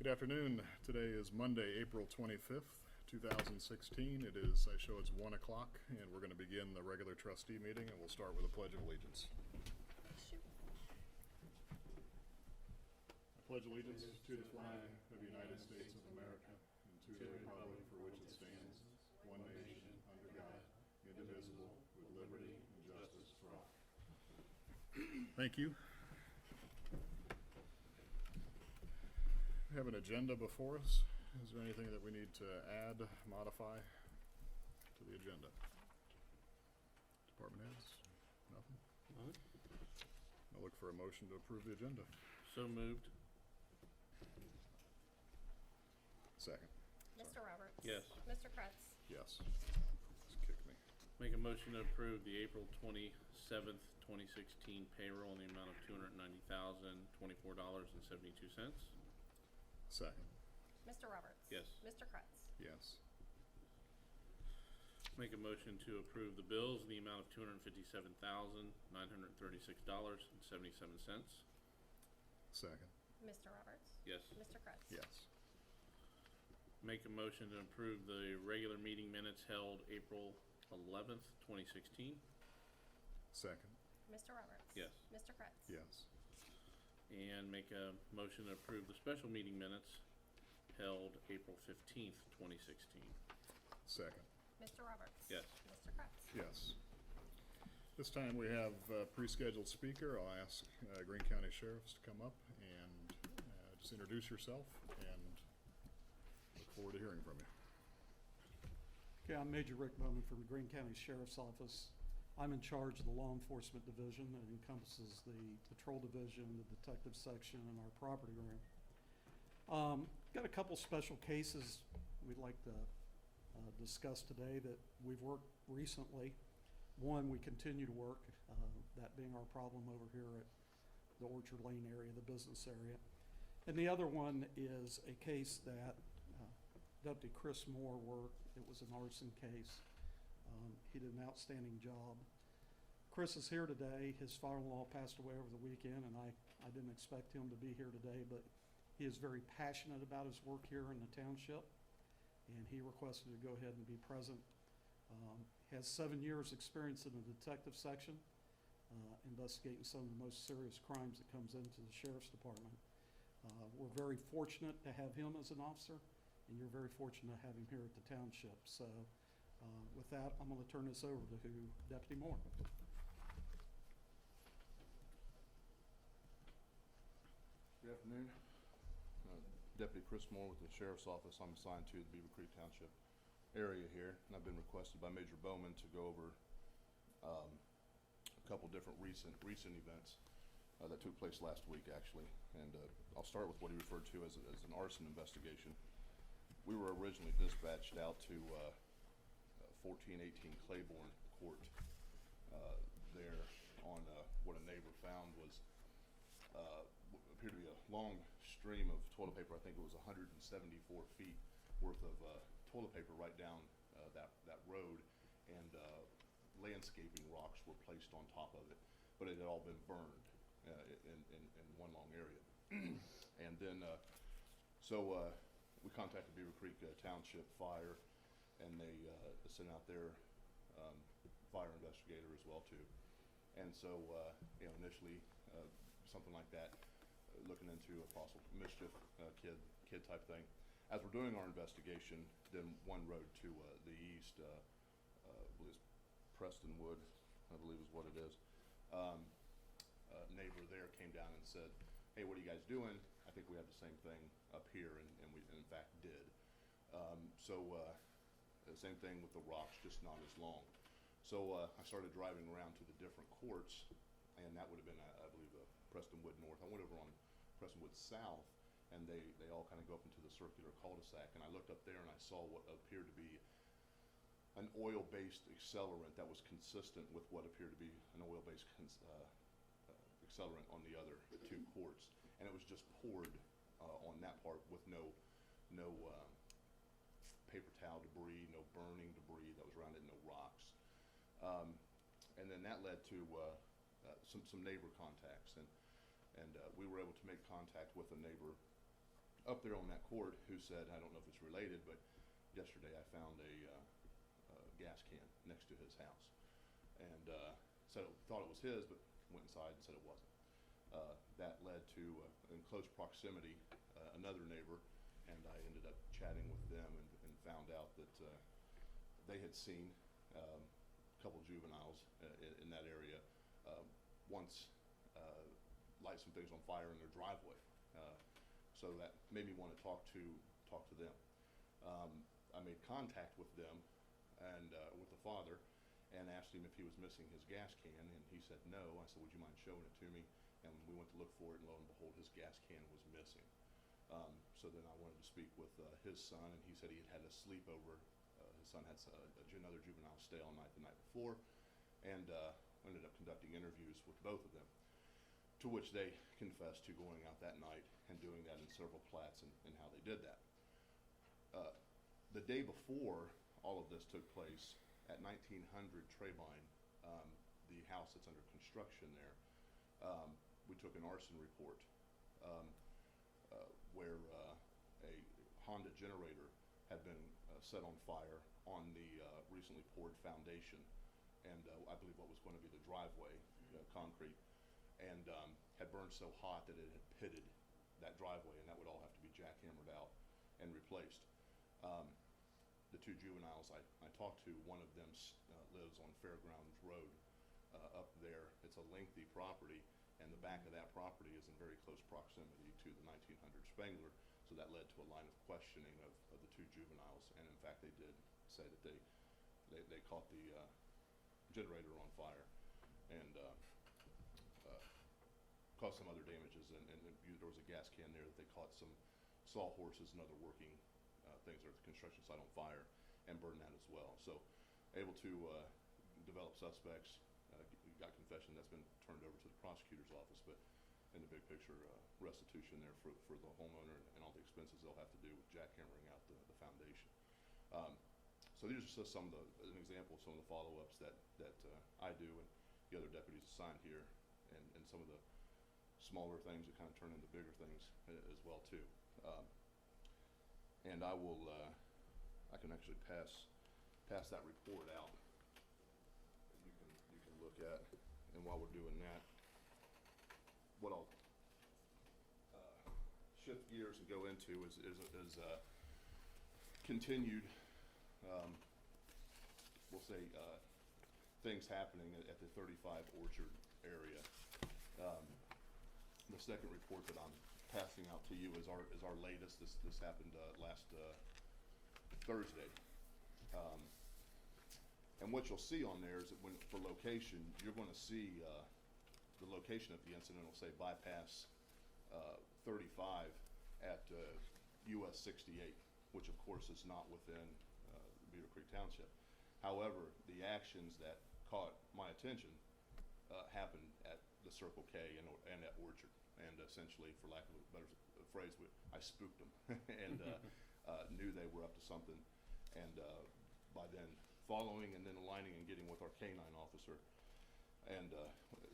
Good afternoon. Today is Monday, April 25th, 2016. It is, I show it's 1 o'clock, and we're going to begin the regular trustee meeting, and we'll start with a pledge of allegiance. I pledge allegiance to the flag of the United States of America and to the republic for which it stands, one nation, under God, indivisible, with liberty and justice for all. Thank you. We have an agenda before us. Is there anything that we need to add, modify to the agenda? Department heads? Nothing? I'll look for a motion to approve the agenda. So moved. Second. Mr. Roberts? Yes. Mr. Kretz? Yes. Just kick me. Make a motion to approve the April 27th, 2016 payroll in the amount of $290,024.72. Second. Mr. Roberts? Yes. Mr. Kretz? Yes. Make a motion to approve the bills in the amount of $257,936.77. Second. Mr. Roberts? Yes. Mr. Kretz? Yes. Make a motion to approve the regular meeting minutes held April 11th, 2016. Second. Mr. Roberts? Yes. Mr. Kretz? Yes. And make a motion to approve the special meeting minutes held April 15th, 2016. Second. Mr. Roberts? Yes. Mr. Kretz? Yes. This time we have a pre-scheduled speaker. I'll ask Greene County Sheriffs to come up and just introduce yourself and look forward to hearing from you. Okay, I'm Major Rick Bowman from the Greene County Sheriff's Office. I'm in charge of the Law Enforcement Division that encompasses the Patrol Division, the Detective Section, and our Property Room. Got a couple special cases we'd like to discuss today that we've worked recently. One we continue to work, that being our problem over here at the Orchard Lane area, the business area. And the other one is a case that Deputy Chris Moore worked. It was an arson case. He did an outstanding job. Chris is here today. His father-in-law passed away over the weekend, and I didn't expect him to be here today, but he is very passionate about his work here in the township, and he requested to go ahead and be present. Has 7 years experience in the detective section, investigating some of the most serious crimes that comes into the Sheriff's Department. We're very fortunate to have him as an officer, and you're very fortunate to have him here at the township. So with that, I'm going to turn this over to Deputy Moore. Good afternoon. Deputy Chris Moore with the Sheriff's Office. I'm assigned to the Beavercreek Township area here, and I've been requested by Major Bowman to go over a couple different recent events that took place last week, actually. And I'll start with what he referred to as an arson investigation. We were originally dispatched out to 1418 Claiborne Court there on what a neighbor found was appeared to be a long stream of toilet paper. I think it was 174 feet worth of toilet paper right down that road, and landscaping rocks were placed on top of it, but it had all been burned in one long area. And then we contacted Beavercreek Township Fire, and they sent out their fire investigator as well too. And so initially something like that, looking into a possible mischief kid type thing. As we're doing our investigation, then one road to the east, I believe it's Prestonwood, I believe is what it is. A neighbor there came down and said, "Hey, what are you guys doing? I think we have the same thing up here," and we in fact did. The same thing with the rocks, just not as long. So I started driving around to the different courts, and that would have been, I believe, Prestonwood North. I went over on Prestonwood South, and they all kind of go up into the circular cul-de-sac, and I looked up there and I saw what appeared to be an oil-based accelerant that was consistent with what appeared to be an oil-based accelerant on the other two courts, and it was just poured on that part with no paper towel debris, no burning debris that was around it, no rocks. And then that led to some neighbor contacts, and we were able to make contact with a neighbor up there on that court who said, I don't know if it's related, but yesterday I found a gas can next to his house. And so thought it was his, but went inside and said it wasn't. That led to, in close proximity, another neighbor, and I ended up chatting with them and found out that they had seen a couple juveniles in that area once light some things on fire in their driveway. So that made me want to talk to them. I made contact with them and with the father and asked him if he was missing his gas can, and he said no. I said, would you mind showing it to me? And we went to look for it, and lo and behold, his gas can was missing. So then I wanted to speak with his son, and he said he had had a sleepover. His son had another juvenile stay all night the night before, and ended up conducting interviews with both of them, to which they confessed to going out that night and doing that in several plats and how they did that. The day before all of this took place, at 1900 Trebine, the house that's under construction there, we took an arson report where a Honda generator had been set on fire on the recently poured foundation, and I believe what was going to be the driveway, concrete, and had burned so hot that it had pitted that driveway, and that would all have to be jackhammered out and replaced. The two juveniles I talked to, one of them lives on Fairgrounds Road up there. It's a lengthy property, and the back of that property is in very close proximity to the 1900 Spangler, so that led to a line of questioning of the two juveniles, and in fact they did say that they caught the generator on fire and caused some other damages, and there was a gas can there that they caught some sawhorses and other working things at the construction site on fire and burned that as well. So able to develop suspects, got confession that's been turned over to the prosecutor's office, but in the big picture, restitution there for the homeowner and all the expenses they'll have to do with jackhammering out the foundation. So these are just an example of some of the follow-ups that I do and the other deputies assigned here, and some of the smaller things that kind of turn into bigger things as well too. And I will, I can actually pass that report out. You can look at, and while we're doing that, what I'll shift gears and go into is continued, we'll say, things happening at the 35 Orchard area. The second report that I'm passing out to you is our latest. This happened last Thursday. And what you'll see on there is that for location, you're going to see the location of the incident will say bypass 35 at US 68, which of course is not within Beavercreek Township. However, the actions that caught my attention happened at the Circle K and at Orchard. And essentially, for lack of a better phrase, I spooked them and knew they were up to something. And by then following and then aligning and getting with our canine officer and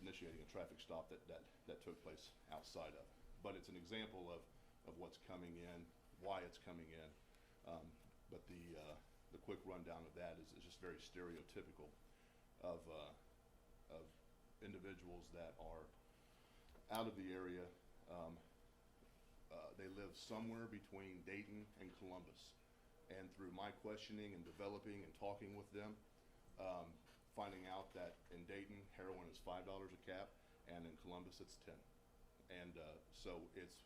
initiating a traffic stop that took place outside of. But it's an example of what's coming in, why it's coming in. But the quick rundown of that is just very stereotypical of individuals that are out of the area. They live somewhere between Dayton and Columbus, and through my questioning and developing and talking with them, finding out that in Dayton heroin is $5 a cap and in Columbus it's 10. And so it's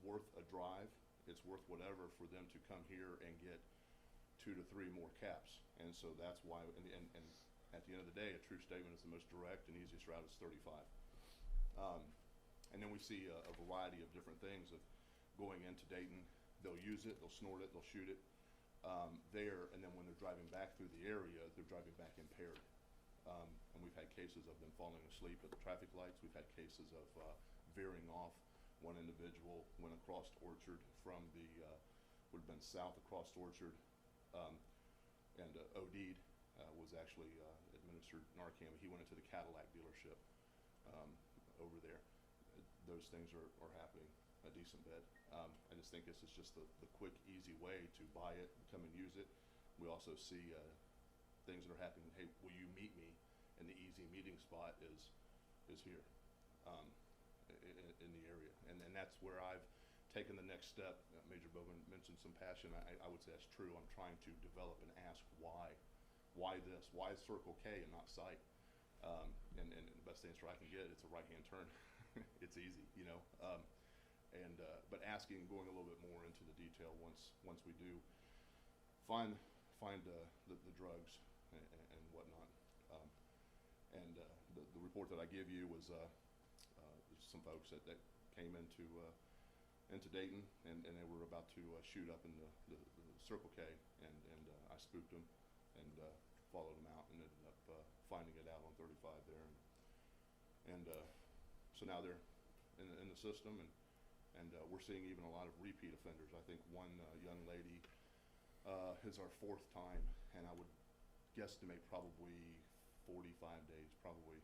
worth a drive, it's worth whatever for them to come here and get 2 to 3 more caps. And so that's why, and at the end of the day, a true statement is the most direct and easiest route is 35. And then we see a variety of different things of going into Dayton. They'll use it, they'll snort it, they'll shoot it there, and then when they're driving back through the area, they're driving back impaired. And we've had cases of them falling asleep at the traffic lights. We've had cases of veering off. One individual went across Orchard from would have been south across Orchard, and OD'd, was actually administered Narcan. He went into the Cadillac dealership over there. Those things are happening. a decent bed. I just think this is just the quick, easy way to buy it, come and use it. We also see things that are happening. Hey, will you meet me? And the easy meeting spot is here in the area, and that's where I've taken the next step. Major Bowman mentioned some passion. I would say that's true. I'm trying to develop and ask why this? Why is Circle K and not Site? And the best answer I can get, it's a right-hand turn. It's easy, you know. But asking, going a little bit more into the detail once we do find the drugs and whatnot. The report that I give you was some folks that came into Dayton, and they were about to shoot up in the Circle K, and I spooked them and followed them out, and ended up finding it out on 35 there, and so now they're in the system, and we're seeing even a lot of repeat offenders. I think one young lady is our 4th time, and I would guesstimate probably 45 days, probably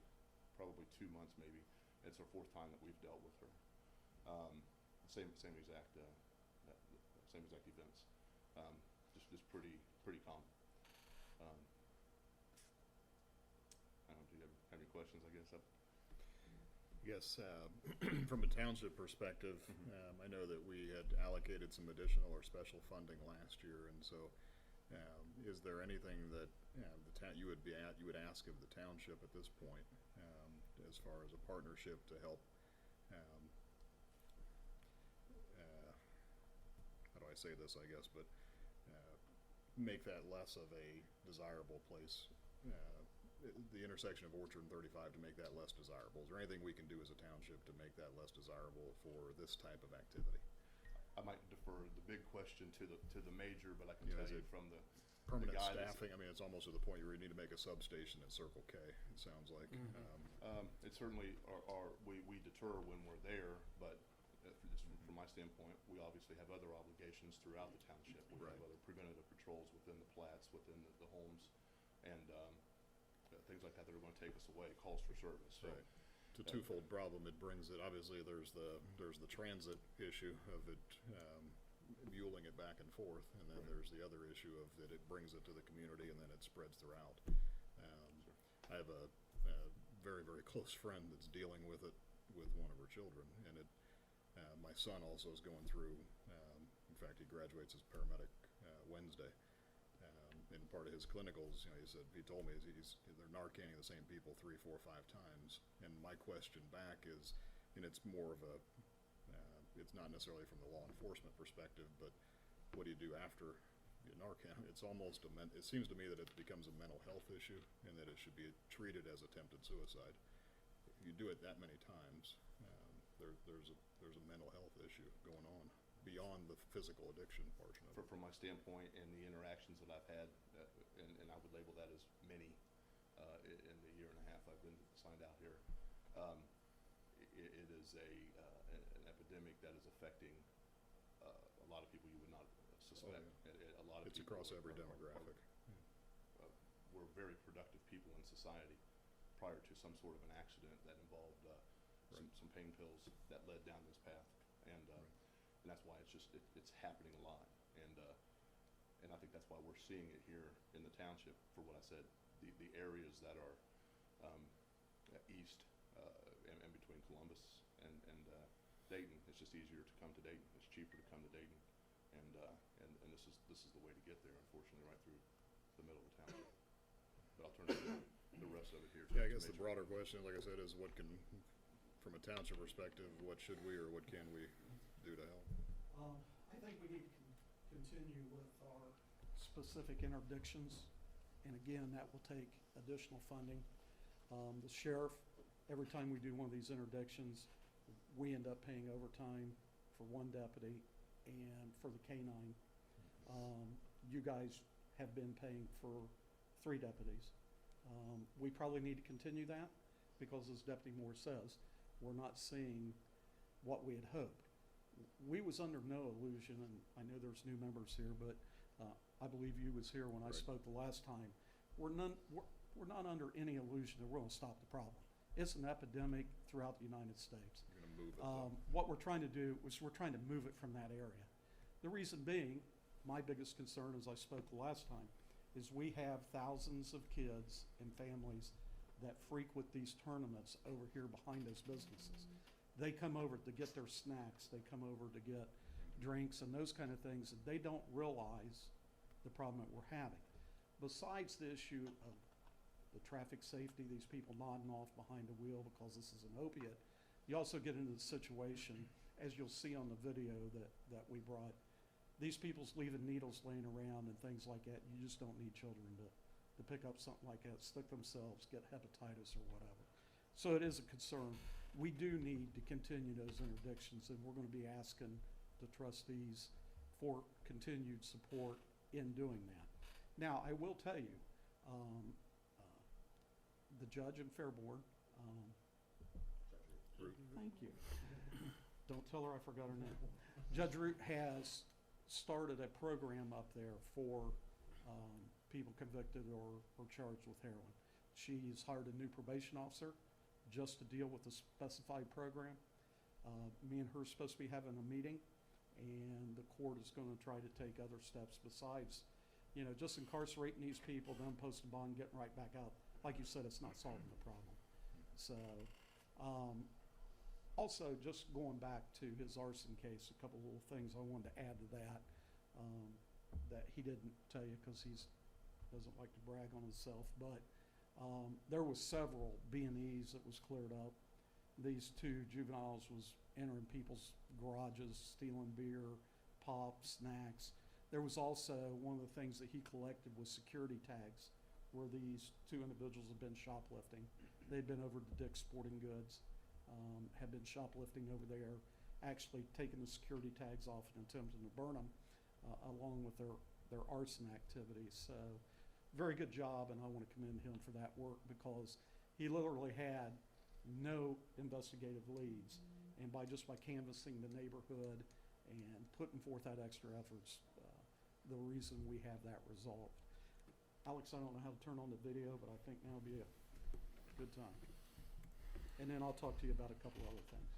2 months maybe. It's our 4th time that we've dealt with her. Same exact events. Just pretty common. I don't know, do you have any questions? I guess. Yes, from a township perspective, I know that we had allocated some additional or special funding last year, and so is there anything that you would ask of the township at this point, as far as a partnership to help? How do I say this? I guess, but make that less of a desirable place. The intersection of Orchard and 35 to make that less desirable. Is there anything we can do as a township to make that less desirable for this type of activity? I might defer the big question to the major, but I can tell you from the permanent guy staffing. I mean, it's almost to the point where you need to make a substation at Circle K. It sounds like. It certainly we deter when we're there, but just from my standpoint, we obviously have other obligations throughout the township. We have other preventative patrols within the plats, within the homes, and things like that are going to take us away. Calls for service. So, right. It's a twofold problem. It brings it. Obviously, there's the transit issue of it muling it back and forth, and then there's the other issue of that it brings it to the community and then it spreads throughout. I have a very, very close friend that's dealing with it with one of her children, and my son also is going through. In fact, he graduates as paramedic Wednesday. And part of his clinicals, he told me they're Narcanning the same people 3, 4, 5 times. And my question back is, and it's more of a, it's not necessarily from the law enforcement perspective, but what do you do after you Narcan? It's almost it seems to me that it becomes a mental health issue, and that it should be treated as attempted suicide. If you do it that many times, there's a mental health issue going on beyond the physical addiction portion of it. From my standpoint and the interactions that I've had, and I would label that as many in the year and a half I've been signed out here, it is an epidemic that is affecting a lot of people you would not suspect. A lot of it's people across every demographic. We're very productive people in society prior to some sort of an accident that involved some pain pills that led down this path, and that's why it's happening a lot, and I think that's why we're seeing it here in the township. For what I said, the areas that are east and between Columbus and Dayton, it's just easier to come to Dayton. It's cheaper to come to Dayton, and this is the way to get there. Unfortunately, right through the middle of the township. But I'll turn the rest of it here. Yeah, I guess the broader question, like I said, is from a township perspective, what should we or what can we do to help? I think we need to continue with our specific interdictions, and again, that will take additional funding. The sheriff, every time we do one of these interdictions, we end up paying overtime for one deputy and for the canine. You guys have been paying for 3 deputies. We probably need to continue that because, as Deputy Moore says, we're not seeing what we had hoped. We was under no illusion, and I know there's new members here, but I believe you was here when I spoke the last time. We're not under any illusion that we're going to stop the problem. It's an epidemic throughout the United States. You're going to move it. though. What we're trying to do is we're trying to move it from that area. The reason being, my biggest concern, as I spoke the last time, is we have thousands of kids and families that frequent these tournaments over here behind those businesses. They come over to get their snacks, they come over to get drinks and those kind of things, and they don't realize the problem that we're having. Besides the issue of the traffic safety, these people nodding off behind the wheel because this is an opiate, you also get into the situation, as you'll see on the video that we brought, these people's leaving needles laying around and things like that. You just don't need children to pick up something like that, stick themselves, get hepatitis or whatever. So it is a concern. We do need to continue those interdictions, and we're going to be asking the trustees for continued support in doing that. Now, I will tell you, the judge and Fair Board, thank you. Don't tell her I forgot her name. Judge Root has started a program up there for people convicted or charged with heroin. She's hired a new probation officer just to deal with the specified program. Me and her are supposed to be having a meeting, and the court is going to try to take other steps besides, you know, just incarcerating these people, then posting bond, getting right back out. Like you said, it's not solving the problem. So, also, just going back to his arson case, a couple little things I wanted to add to that that he didn't tell you because he doesn't like to brag on himself. But there was several B&Es that was cleared up. These two juveniles was entering people's garages, stealing beer, pop, snacks. There was also one of the things that he collected was security tags where these two individuals had been shoplifting. They'd been over to Dick's Sporting Goods, had been shoplifting over there, actually taking the security tags off and attempting to burn them along with their arson activities. So very good job, and I want to commend him for that work because he literally had no investigative leads. And by canvassing the neighborhood and putting forth that extra efforts, the reason we have that resolved. Alex, I don't know how to turn on the video, but I think now would be a good time. And then I'll talk to you about a couple other things.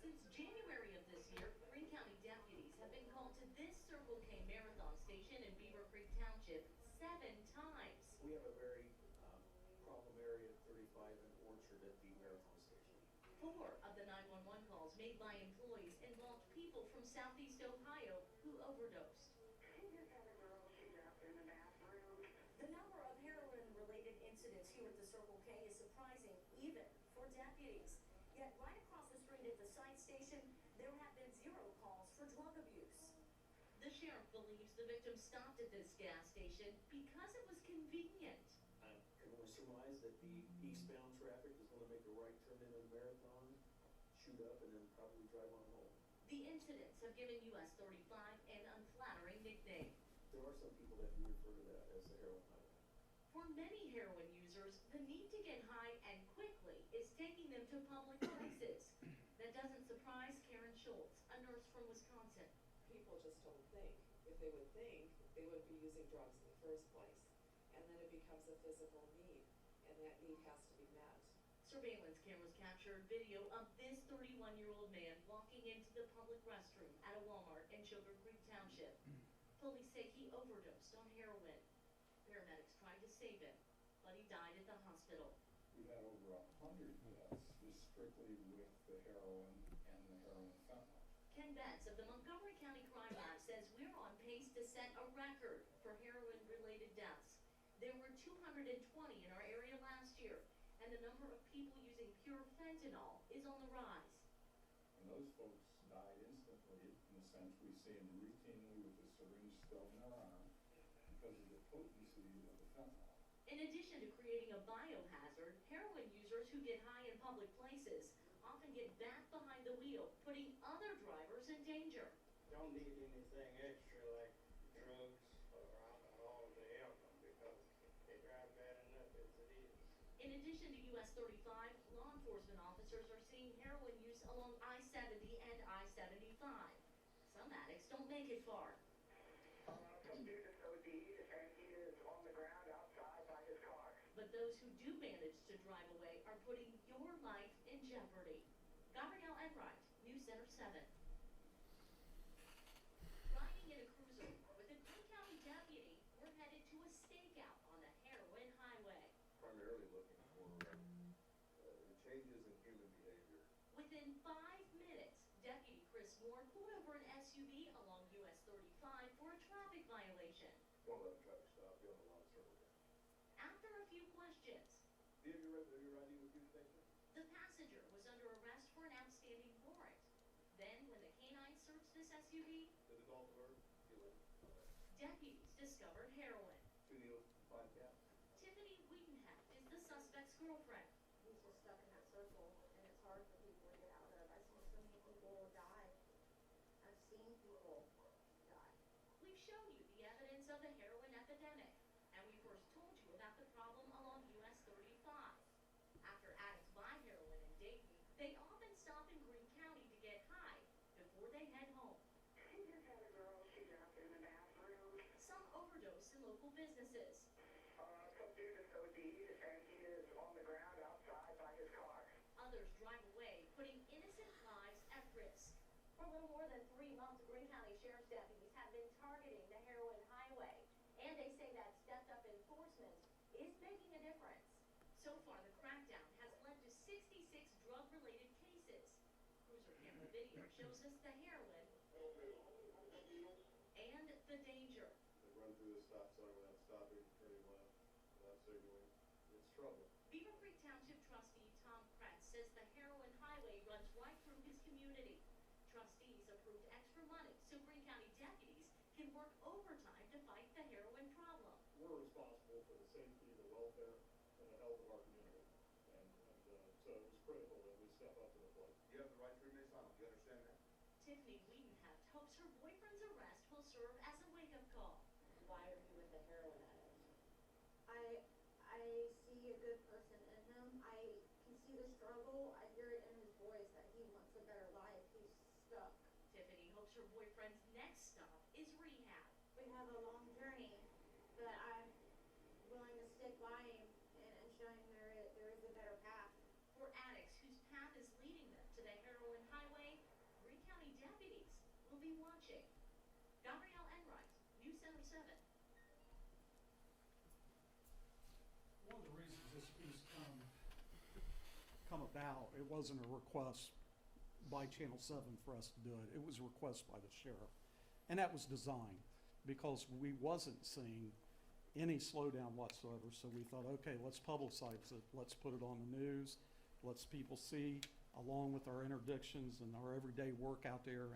Since January of this year, Greene County deputies have been called to this Circle K Marathon station in Beavercreek Township 7 times. We have a very problem area at 35 and Orchard at the Marathon Station. 4 of the 911 calls made by employees involved people from Southeast Ohio who overdosed. The number of heroin-related incidents here at the Circle K is surprising, even for deputies. Yet right across the street at the site station, there have been 0 calls for drug abuse. The sheriff believes the victim stopped at this gas station because it was convenient. I can only surmise that the eastbound traffic is going to make a right turn into the Marathon, shoot up, and then probably drive on home. The incidents have given US 35 an unflattering nickname. There are some people that do refer to that as the heroin highway. For many heroin users, the need to get high and quickly is taking them to public places. That doesn't surprise Karen Schultz, a nurse from Wisconsin. People just don't think. If they would think, they wouldn't be using drugs in the first place. And then it becomes a physical need, and that need has to be met. Surveillance cameras captured video of this 31-year-old man walking into the public restroom at a Walmart in Sugar Creek Township. Police say he overdosed on heroin. Paramedics tried to save him, but he died at the hospital. We've had over 100 deaths just strictly with the heroin and the heroin fentanyl. Ken Betts of the Montgomery County Crime Lab says we're on pace to set a record for heroin-related deaths. There were 220 in our area last year, and the number of people using pure fentanyl is on the rise. And those folks died instantly in the sense we see them routinely with the syringe still in their arm because of the potency of the fentanyl. In addition to creating a biohazard, heroin users who get high in public places often get back behind the wheel, putting other drivers in danger. Don't need anything extra like drugs or alcohol to help them because they drive bad enough as it is. In addition to US 35, law enforcement officers are seeing heroin use along I-70 and I-75. Some addicts don't make it far. Some students OD'd and he is who do manage to drive away are putting your life in jeopardy. Gabrielle Enright, News Center 7. Riding in a cruiser with a Greene County deputy, we're headed to a stakeout on the Heroin Highway. Primarily looking for changes in human behavior. Within 5 minutes, Deputy Chris Moore pulled over an SUV along US 35 for a traffic violation. 111 traffic stop, be on the line, circle down. After a few questions, Do you have your ID with you, station? the passenger was under arrest for an outstanding warrant. Then, when the canine searched this SUV, Did the golf alert? deputies discovered heroin. 2 needles, 5 caps. Tiffany Wiedenhecht is the suspect's girlfriend. He's just stuck in that circle, and it's hard for people to get out of. I've seen so many people die. I've seen people die. We've shown you the evidence of the heroin epidemic, and we first told you about the problem along US 35. After addicts buy heroin in Dayton, they often stop in Greene County to get high before they head home. He just had a girl, she dropped in the bathroom. Some overdose in local businesses. Some dude is OD'd and he is on the ground outside by his car. Others drive away, putting innocent lives at risk. For a little more than 3 months, Greene County Sheriff's deputies have been targeting the Heroin Highway, and they say that stepped-up enforcement is making a difference. So far, the crackdown has led to 66 drug-related cases. Cruiser camera video shows us the heroin and the danger. They run through the stop sign without stopping, turning left, without signaling. It's trouble. Beavercreek Township trustee Tom Kratz says the heroin highway runs right through his community. Trustees approved extra money so Greene County deputies can work overtime to fight the heroin problem. We're responsible for the safety, the welfare, and the health of our community. So it was critical that we step up to the plate. You have the right to remain silent, you understand that? Tiffany Wiedenhecht hopes her boyfriend's arrest will serve as a wake-up call. Why are you with a heroin addict? I see a good person in him. I can see the struggle. I hear it in his voice that he wants a better life. He's stuck. Tiffany hopes her boyfriend's next stop is rehab. We have a long journey, but I'm willing to stick by him and show him there is a better path. For addicts whose path is leading them to the heroin highway, Greene County deputies will be watching. Gabrielle Enright, News Center 7. One of the reasons this has come about, it wasn't a request by Channel 7 for us to do it. It was a request by the sheriff. And that was designed because we wasn't seeing any slowdown whatsoever. So we thought, okay, let's publicize it. Let's put it on the news. Let's people see, along with our interdictions and our everyday work out there,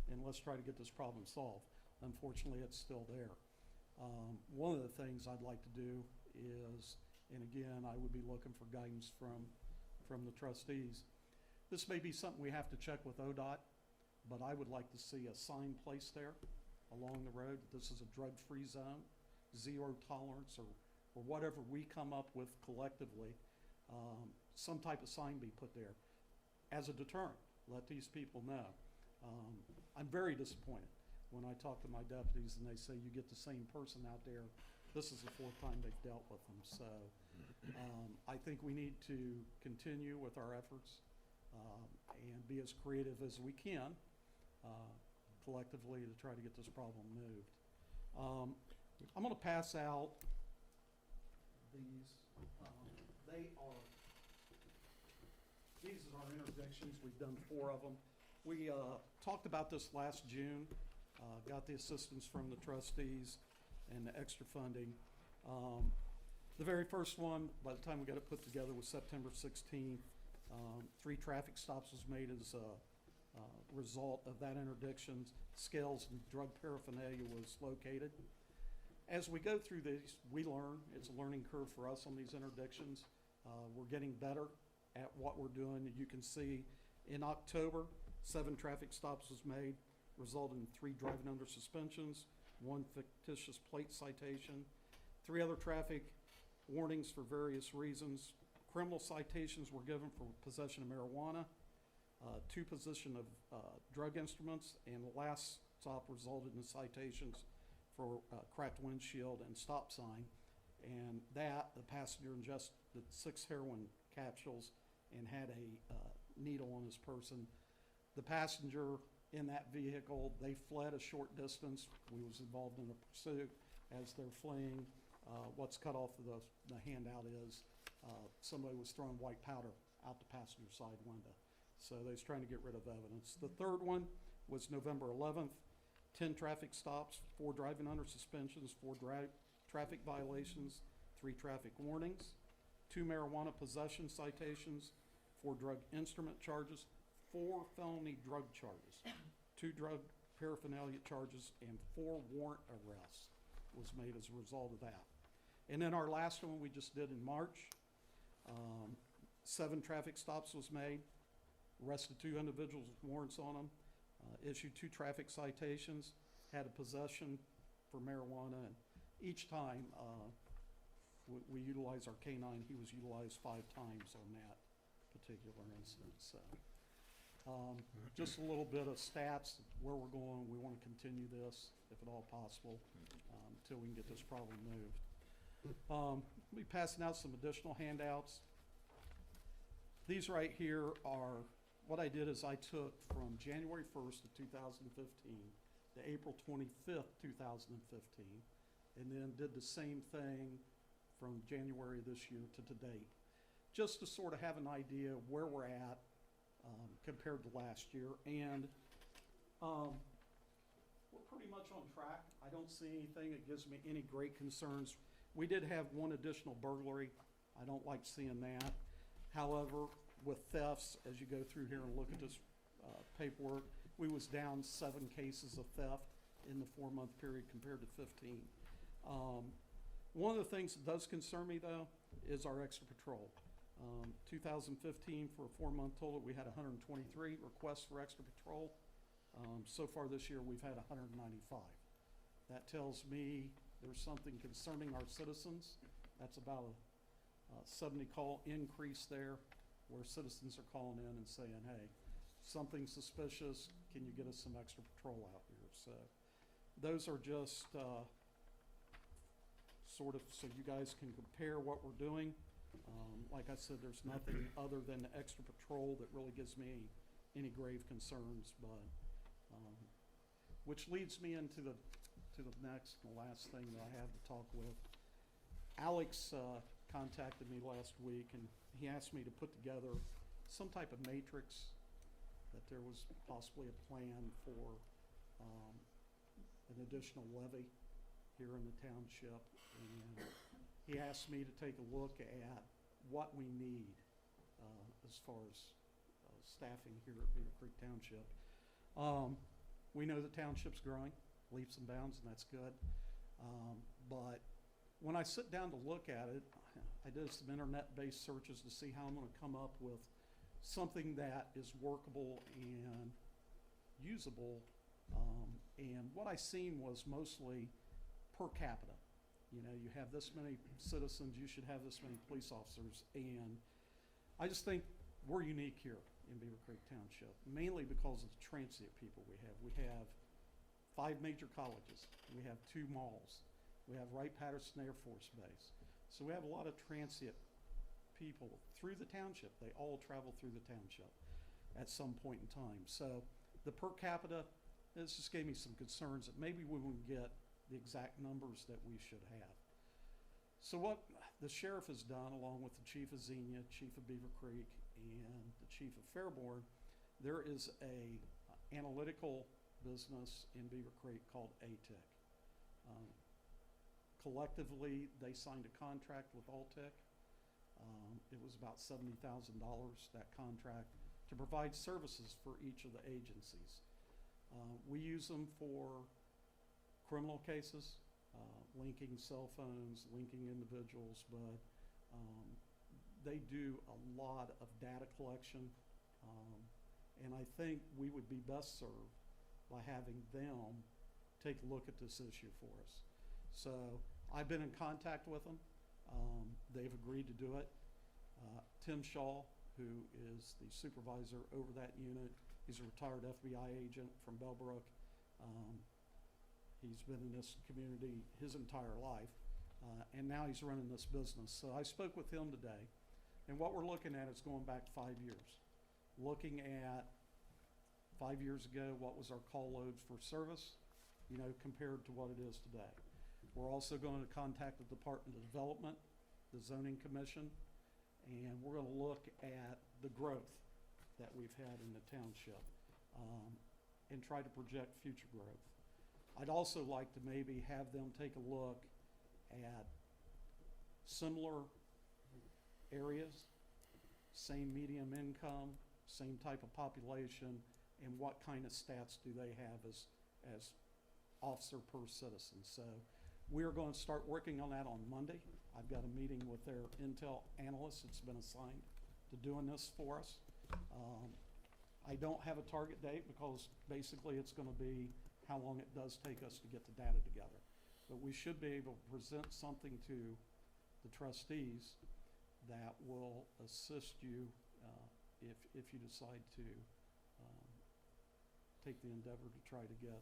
and let's try to get this problem solved. Unfortunately, it's still there. One of the things I'd like to do is, and again, I would be looking for guidance from the trustees. This may be something we have to check with ODOT, but I would like to see a sign placed there along the road. This is a drug-free zone, zero tolerance, or whatever we come up with collectively. Some type of sign be put there as a deterrent. Let these people know. I'm very disappointed when I talk to my deputies and they say you get the same person out there. This is the 4th time they've dealt with them. So I think we need to continue with our efforts and be as creative as we can collectively to try to get this problem moved. I'm going to pass out these. These are our interdictions. We've done 4 of them. We talked about this last June, got the assistance from the trustees and the extra funding. The very first one, by the time we got it put together, was September 16th. 3 traffic stops was made as a result of that interdiction. Scales and drug paraphernalia was located. As we go through these, we learn. It's a learning curve for us on these interdictions. We're getting better at what we're doing. You can see in October, 7 traffic stops was made, resulted in 3 driving under suspensions, 1 fictitious plate citation, 3 other traffic warnings for various reasons. Criminal citations were given for possession of marijuana, 2 possession of drug instruments, and the last stop resulted in citations for cracked windshield and stop sign. And the passenger ingested 6 heroin capsules and had a needle on his person. The passenger in that vehicle, they fled a short distance. We was involved in a pursuit. As they're fleeing, what's cut off of the handout is somebody was throwing white powder out the passenger side window. So they was trying to get rid of evidence. The third one was November 11th, 10 traffic stops, 4 driving under suspensions, 4 traffic violations, 3 traffic warnings, 2 marijuana possession citations, 4 drug instrument charges, 4 felony drug charges, 2 drug paraphernalia charges, and 4 warrant arrests was made as a result of that. And then our last one we just did in March, 7 traffic stops was made, arrested 2 individuals with warrants on them, issued 2 traffic citations, had a possession for marijuana, and each time we utilize our K-9. He was utilized 5 times on that particular incident. So just a little bit of stats, where we're going. We want to continue this, if at all possible, until we can get this problem moved. We'll be passing out some additional handouts. These right here are, what I did is I took from January 1st of 2015 to April 25th, 2015, and then did the same thing from January this year to date, just to sort of have an idea of where we're at compared to last year. And we're pretty much on track. I don't see anything that gives me any great concerns. We did have 1 additional burglary. I don't like seeing that. However, with thefts, as you go through here and look at this paperwork, we was down 7 cases of theft in the 4-month period compared to 15. One of the things that does concern me, though, is our extra patrol. 2015, for a 4-month total, we had 123 requests for extra patrol. So far this year, we've had 195. That tells me there's something concerning our citizens. That's about a 70 call increase there, where citizens are calling in and saying, hey, something suspicious, can you get us some extra patrol out here? So those are just sort of so you guys can compare what we're doing. Like I said, there's nothing other than the extra patrol that really gives me any grave concerns, but which leads me into the next and the last thing that I have to talk with. Alex contacted me last week, and he asked me to put together some type of matrix, that there was possibly a plan for an additional levy here in the township. And he asked me to take a look at what we need as far as staffing here at Beavercreek Township. We know the township's growing leaps and bounds, and that's good. But when I sit down to look at it, I did some internet-based searches to see how I'm going to come up with something that is workable and usable. And what I seen was mostly per capita. You know, you have this many citizens, you should have this many police officers. And I just think we're unique here in Beavercreek Township, mainly because of the transient people we have. We have 5 major colleges. We have 2 malls. We have Wright-Patterson Air Force Base. So we have a lot of transient people through the township. They all travel through the township at some point in time. So the per capita, this just gave me some concerns that maybe we wouldn't get the exact numbers that we should have. So what the sheriff has done, along with the chief of Xenia, chief of Beavercreek, and the chief of Fairborn, there is a analytical business in Beavercreek called ATIC. Collectively, they signed a contract with Alltech. It was about $70,000, that contract, to provide services for each of the agencies. We use them for criminal cases, linking cell phones, linking individuals, but they do a lot of data collection, and I think we would be best served by having them take a look at this issue for us. So I've been in contact with them. They've agreed to do it. Tim Shaw, who is the supervisor over that unit, he's a retired FBI agent from Bellbrook. He's been in this community his entire life. and now he's running this business. So I spoke with him today, and what we're looking at is going back 5 years. Looking at 5 years ago, what was our call loads for service, compared to what it is today. We're also going to contact the Department of Development, the Zoning Commission, and we're going to look at the growth that we've had in the township, and try to project future growth. I'd also like to maybe have them take a look at similar areas, same medium income, same type of population, and what kind of stats do they have as officer per citizen. So we're going to start working on that on Monday. I've got a meeting with their intel analyst that's been assigned to doing this for us. I don't have a target date because basically it's going to be how long it does take us to get the data together. But we should be able to present something to the trustees that will assist you if you decide to take the endeavor to try to get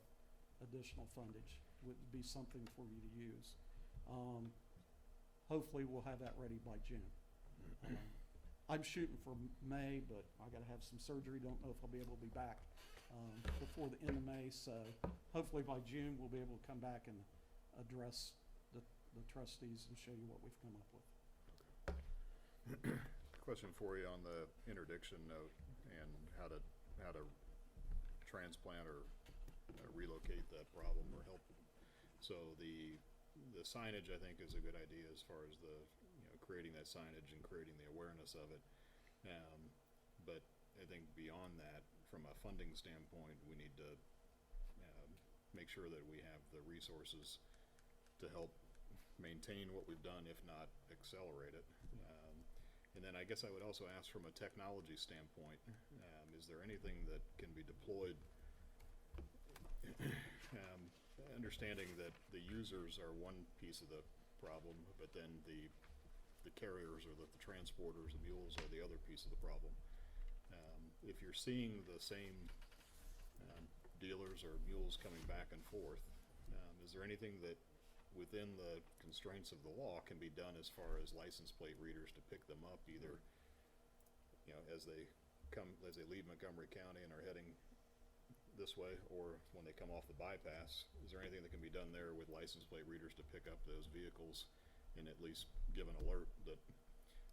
additional fundage. Would be something for you to use. Hopefully we'll have that ready by June. I'm shooting for May, but I gotta have some surgery. Don't know if I'll be able to be back before the end of May. So hopefully by June we'll be able to come back and address the trustees and show you what we've come up with. Question for you on the interdiction note and how to transplant or relocate that problem or help. So the signage, I think, is a good idea as far as creating that signage and creating the awareness of it. But I think beyond that, from a funding standpoint, we need to make sure that we have the resources to help maintain what we've done, if not accelerate it. And then I guess I would also ask from a technology standpoint, is there anything that can be deployed, understanding that the users are one piece of the problem, but then the carriers or the transporters, the mules, are the other piece of the problem. If you're seeing the same dealers or mules coming back and forth, is there anything that within the constraints of the law can be done as far as license plate readers to pick them up, either as they leave Montgomery County and are heading this way, or when they come off the bypass? Is there anything that can be done there with license plate readers to pick up those vehicles and at least give an alert that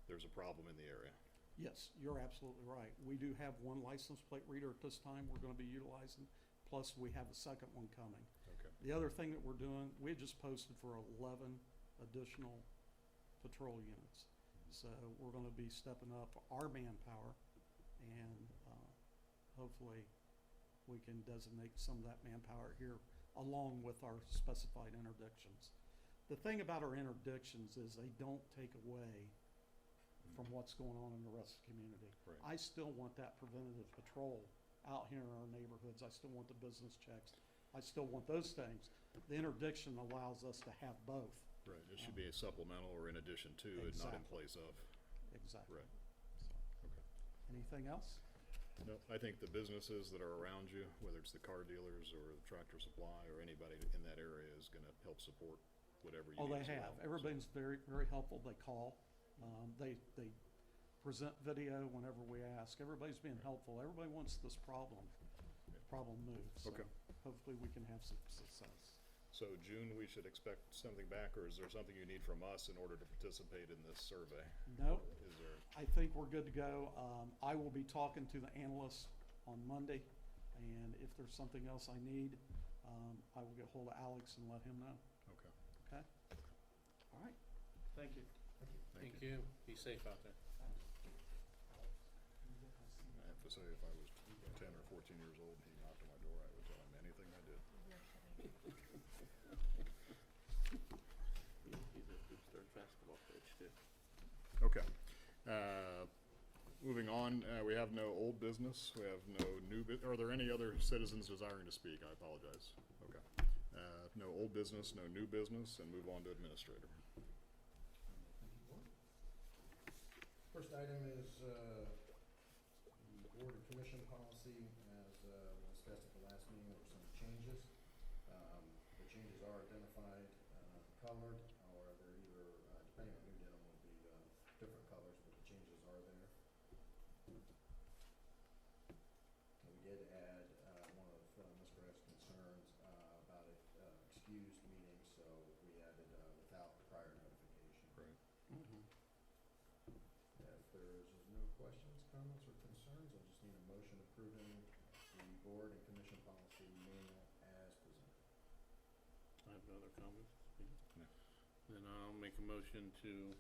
there's a problem in the area? Yes, you're absolutely right. We do have one license plate reader at this time we're going to be utilizing, plus we have a second one coming. Okay. The other thing that we're doing, we had just posted for 11 additional patrol units. So we're going to be stepping up our manpower, and hopefully we can designate some of that manpower here along with our specified interdictions. The thing about our interdictions is they don't take away from what's going on in the rest of the community. Right. I still want that preventative patrol out here in our neighborhoods. I still want the business checks. I still want those things. The interdiction allows us to have both. Right. It should be a supplemental or in addition to, and not in place of. Exactly. Right. So, Okay. anything else? No, I think the businesses that are around you, whether it's the car dealers or the Tractor Supply or anybody in that area, is going to help support whatever you Oh, need. they have. Everybody's very, very helpful. They call. They present video whenever we ask. Everybody's being helpful. Everybody wants this problem moved. So Okay. hopefully we can have some success. So June, we should expect something back, or is there something you need from us in order to participate in this survey? Nope. Is there? I think we're good to go. I will be talking to the analysts on Monday, and if there's something else I need, I will get hold of Alex and let him know. Okay. Okay? All right. Thank you. Thank you. Be safe out there. I have to say, if I was 10 or 14 years old and he knocked on my door, I would tell him anything I did. He's a Stern basketball coach too. Okay. Moving on, we have no old business. We have no new are there any other citizens desiring to speak? I apologize. Okay. No old business, no new business, and move on to administrator. First item is the board or commission policy. As we discussed at the last meeting, there were some changes. The changes are identified, colored. However, questions, comments, or concerns? I just need a motion approving the board and commission policy manual as presented. I have no other comments. No. Then I'll make a motion to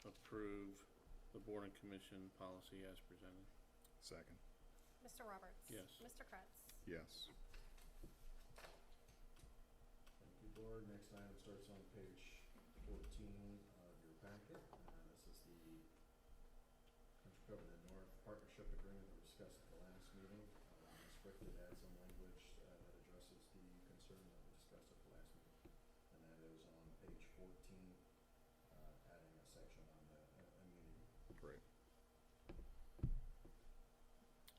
approve the board and commission policy as presented. Second. Mr. Roberts? Yes. Mr. Kretz? Yes. Thank you, board. Next item starts on page 14 of your packet. This is the Country Club of the North Partnership Agreement that we discussed at the last meeting. Ms. Frick did add some language that addresses the concern that we discussed at the last meeting. And that is on page 14, adding a section on the immunity. Great.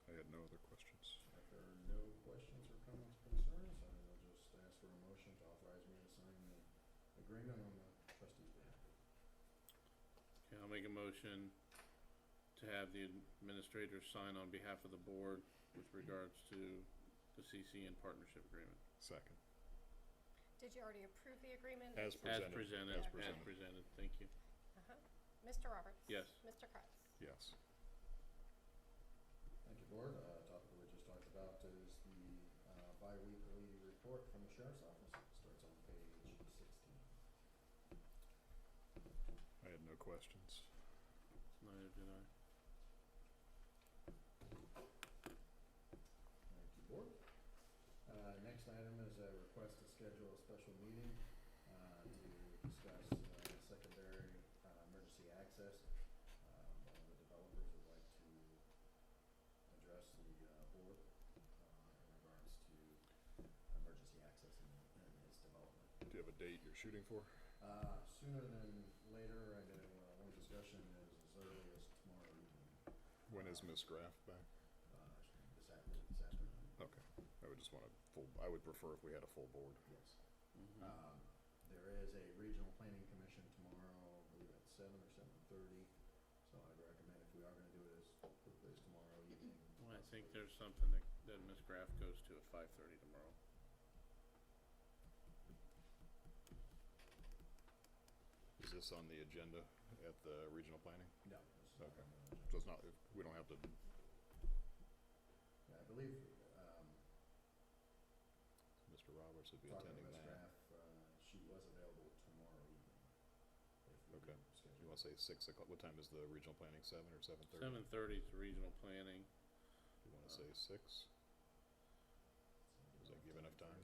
I had no other questions. If there are no questions or comments or concerns, I will just ask for a motion to authorize me to sign the agreement on the trustees' behalf. Okay, I'll make a motion to have the administrator sign on behalf of the board with regards to the CC and partnership agreement. Second. Did you already approve the agreement? As As presented. presented, As as presented. presented, thank you. Uh-huh. Mr. Roberts? Yes. Mr. Kretz? Yes. Thank you, board. Topic we just talked about is the bi-weekly report from the sheriff's office. It starts on page 16. I had no questions. Neither did I. Thank you, board. Next item is a request to schedule a special meeting to discuss secondary emergency access. One of the developers would like to address the board in regards to emergency access in his development. Do you have a date you're shooting for? Sooner than later. I know one discussion is as early as tomorrow evening. When is Ms. Graff back? This afternoon. Okay. I would just want a full, I would prefer if we had a full board. Yes. Mhm. There is a regional planning commission tomorrow, I believe at 7 or 7:30. So I'd recommend if we are gonna do it as quickly as tomorrow evening. Well, I think there's something that Ms. Graff goes to at 5:30 tomorrow. Is this on the agenda at the regional planning? No. This is not Okay. on the agenda. So it's not, we don't have to, Yeah, I believe, Mr. Roberts would be talking attending to Ms. that. Graff, she was available tomorrow evening. If we Okay. do schedule You wanna say 6 o'clock? What time is the regional planning, 7 or 7:30? 7:30 is the regional planning. You wanna say 6? Does that give enough time?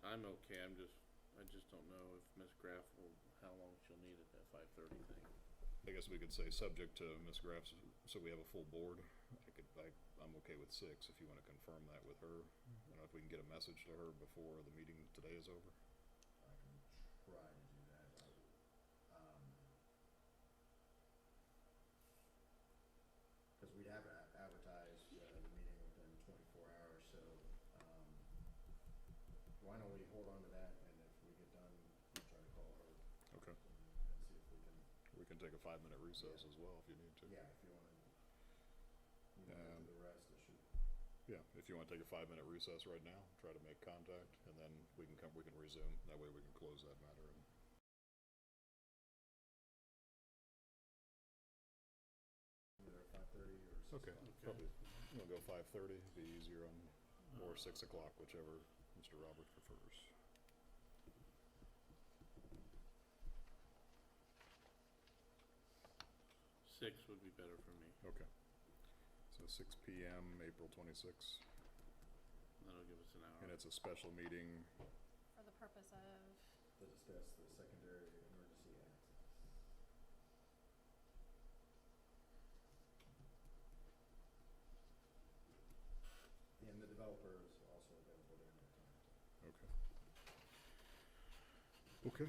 I'm okay, I just don't know if Ms. Graff will, how long she'll need at that 5:30 thing. I guess we could say subject to Ms. Graff's, so we have a full board. I'm okay with 6 if you wanna confirm that with her. I don't know if we can get a message to her before the meeting today is over. I can try to do that. Because we'd have to advertise the meeting within 24 hours, so why don't we hold on to that, and if we get done, we'll try to call her Okay. and see if we can, We can take a 5-minute recess Yeah. as well if you need to. yeah, if you want to, do the rest, it should. Yeah, if you wanna take a 5-minute recess right now, try to make contact, and then we can resume. That way we can close that matter. Either 5:30 or 6 Okay, o'clock. probably, we'll go 5:30, be easier on, or 6 o'clock, whichever Mr. Roberts prefers. Six would be better for me. Okay. So 6 PM, April 26th, That'll give us an hour. and it's a special meeting. For the purpose of, To discuss the secondary emergency access. And the developer is also available during that time. Okay. Okay.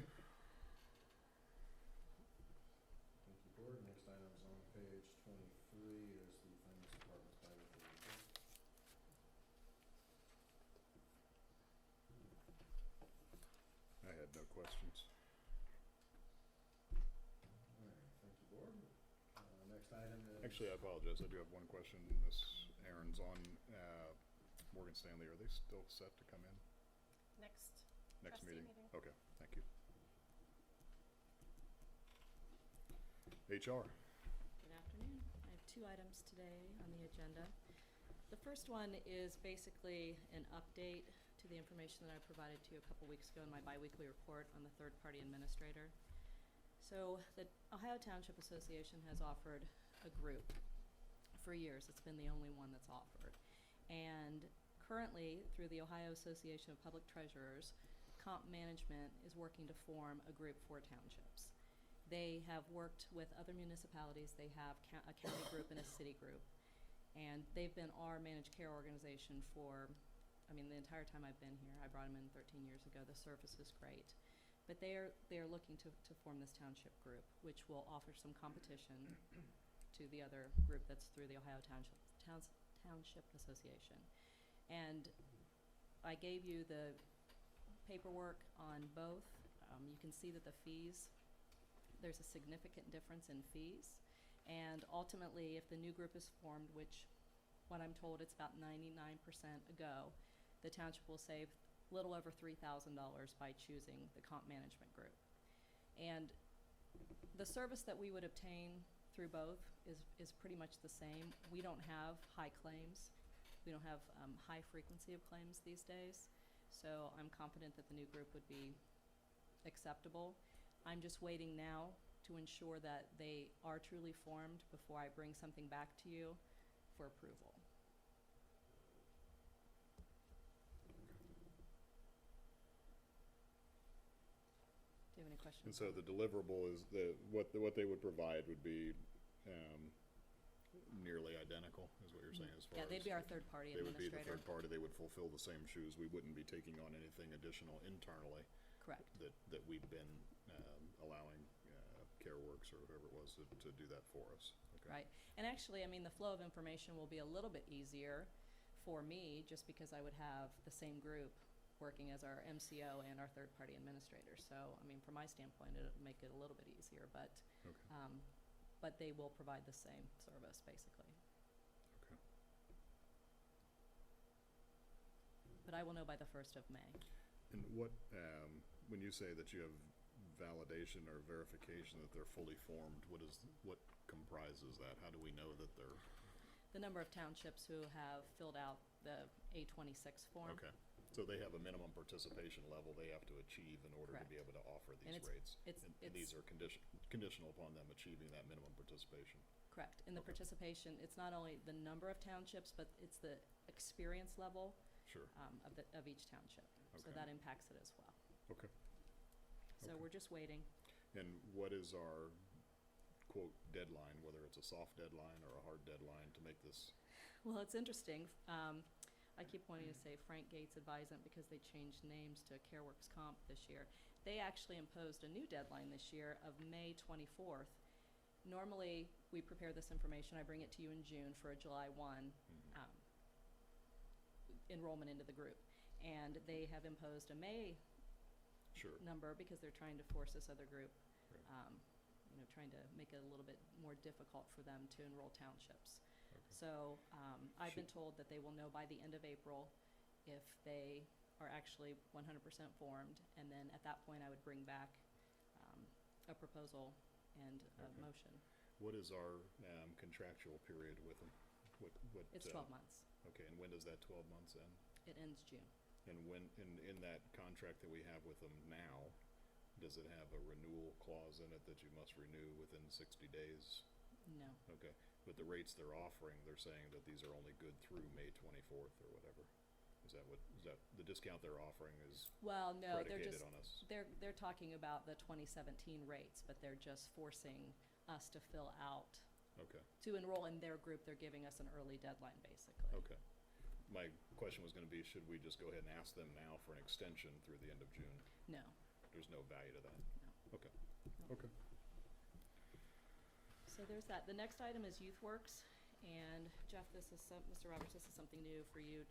Thank you, board. Next item is on page 23 is the finance department's bi-weekly report. I had no questions. All right, thank you, board. Next item is. Actually, I apologize. I do have one question. Miss Aaron's on Morgan Stanley. Are they still set to come in next next trustee meeting? meeting. Okay, thank you. HR. Good afternoon. I have 2 items today on the agenda. The first one is basically an update to the information that I provided to you a couple weeks ago in my biweekly report on the third-party administrator. So the Ohio Township Association has offered a group for years. It's been the only one that's offered. And currently, through the Ohio Association of Public Treasurers, Comp Management is working to form a group for townships. They have worked with other municipalities. They have a county group and a city group. And they've been our managed care organization for, the entire time I've been here. I brought them in 13 years ago. The service is great. But they are looking to form this township group, which will offer some competition to the other group that's through the Ohio Township Association. And I gave you the paperwork on both. You can see that the fees, there's a significant difference in fees. And ultimately, if the new group is formed, which what I'm told it's about 99% a go, the township will save a little over $3,000 by choosing the comp management group. And the service that we would obtain through both is pretty much the same. We don't have high claims. We don't have high frequency of claims these days. So I'm confident that the new group would be acceptable. I'm just waiting now to ensure that they are truly formed before I bring something back to you for approval. Do you have any questions? And so the deliverable is what they would provide would be nearly identical, is what you're saying, as far as? Yeah, they'd be our third-party They would be administrator. the third party. They would fulfill the same shoes. We wouldn't be taking on anything additional internally. Correct. That we've been allowing CareWorks or whoever it was to do that for us. Okay. Right. And actually, the flow of information will be a little bit easier for me just because I would have the same group working as our MCO and our third-party administrator. So, from my standpoint, it'll make it a little bit easier, but but they will provide the same service, basically. Okay. But I will know by the 1st of May. And what, when you say that you have validation or verification that they're fully formed, what comprises that? How do we know that they're? The number of townships who have filled out the A26 form. Okay. So they have a minimum participation level they have to achieve in order to be able to offer these rates. And these are conditional upon them achieving that minimum participation. Correct. And the participation, it's not only the number of townships, but it's the experience level of each township. Okay. So that impacts it as well. Okay. So we're just waiting. And what is our, quote, deadline, whether it's a soft deadline or a hard deadline to make this? Well, it's interesting. I keep wanting to say Frank Gates Advisement because they changed names to CareWorks Comp this year. They actually imposed a new deadline this year of May 24th. Normally, we prepare this information. I bring it to you in June for a July 1 enrollment into the group. And they have imposed a May number because they're trying to force this other group, trying to make it a little bit more difficult for them to enroll townships. So I've been told that they will know by the end of April if they are actually 100% formed, and then at that point I would bring back a proposal and a motion. What is our contractual period with them? It's 12 months. Okay, and when does that 12 months end? It ends June. And when in that contract that we have with them now, does it have a renewal clause in it that you must renew within 60 days? No. Okay, but the rates they're offering, they're saying that these are only good through May 24th or whatever. Is that the discount they're offering is predicated on us? They're talking about the 2017 rates, but they're just forcing us to fill out. Okay. To enroll in their group, they're giving us an early deadline, basically. Okay. My question was going to be, should we just go ahead and ask them now for an extension through the end of June? No. There's no value to that? No. Okay. No. Okay. So there's that. The next item is YouthWorks. And Jeff, Mr. Roberts, this is something new for you.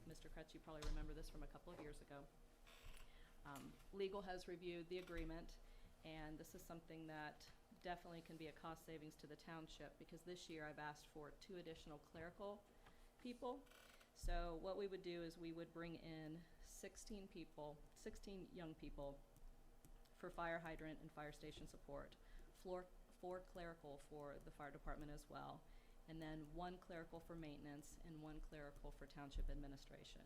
Mr. Kretz, you probably remember this from a couple of years ago. Legal has reviewed the agreement, and this is something that definitely can be a cost savings to the township because this year I've asked for 2 additional clerical people. So what we would do is we would bring in 16 young people for fire hydrant and fire station support, 4 clerical for the fire department as well, and then 1 clerical for maintenance and 1 clerical for township administration.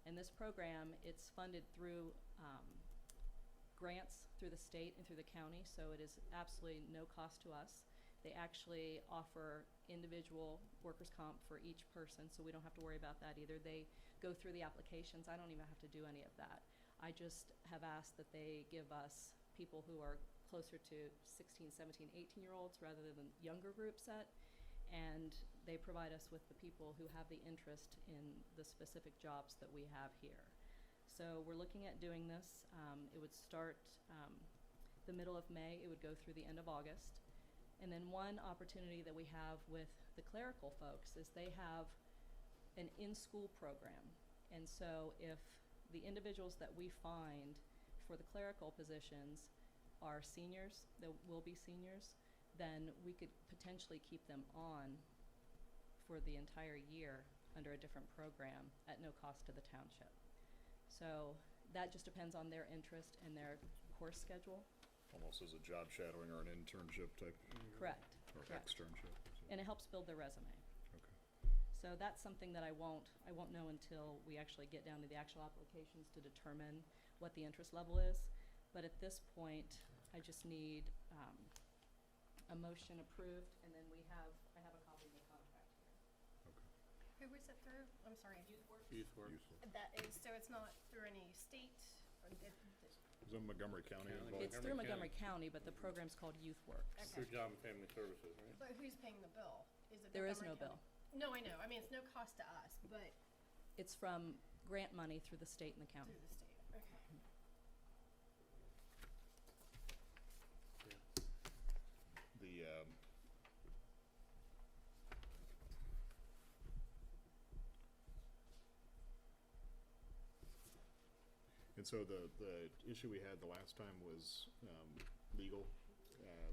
And this program, it's funded through grants through the state and through the county, so it is absolutely no cost to us. They actually offer individual workers' comp for each person, so we don't have to worry about that either. They go through the applications. I don't even have to do any of that. I just have asked that they give us people who are closer to 16, 17, 18-year-olds rather than younger group set, and they provide us with the people who have the interest in the specific jobs that we have here. So we're looking at doing this. It would start the middle of May. It would go through the end of August. And then one opportunity that we have with the clerical folks is they have an in-school program. And so if the individuals that we find for the clerical positions are seniors, that will be seniors, then we could potentially keep them on for the entire year under a different program at no cost to the township. So that just depends on their interest and their course schedule. Almost as a job shadowing or an internship type? Correct. Or correct. externship? And it helps build their resume. Okay. So that's something that I won't know until we actually get down to the actual applications to determine what the interest level is. But at this point, I just need a motion approved, and then I have a copy of the contract here. Who was it through? I'm sorry. Youth work. That is, so it's not through any state? Or Is it Montgomery County County. involved? It's through Montgomery County, but the program's called Youth Works. Okay. Through Job and Family Services, right? But who's paying the bill? Is it There is Montgomery no County? No, I know. I mean, it's no cost to us, but It's from grant money through the state and the county. through the state. Okay. The, and so the issue we had the last time was,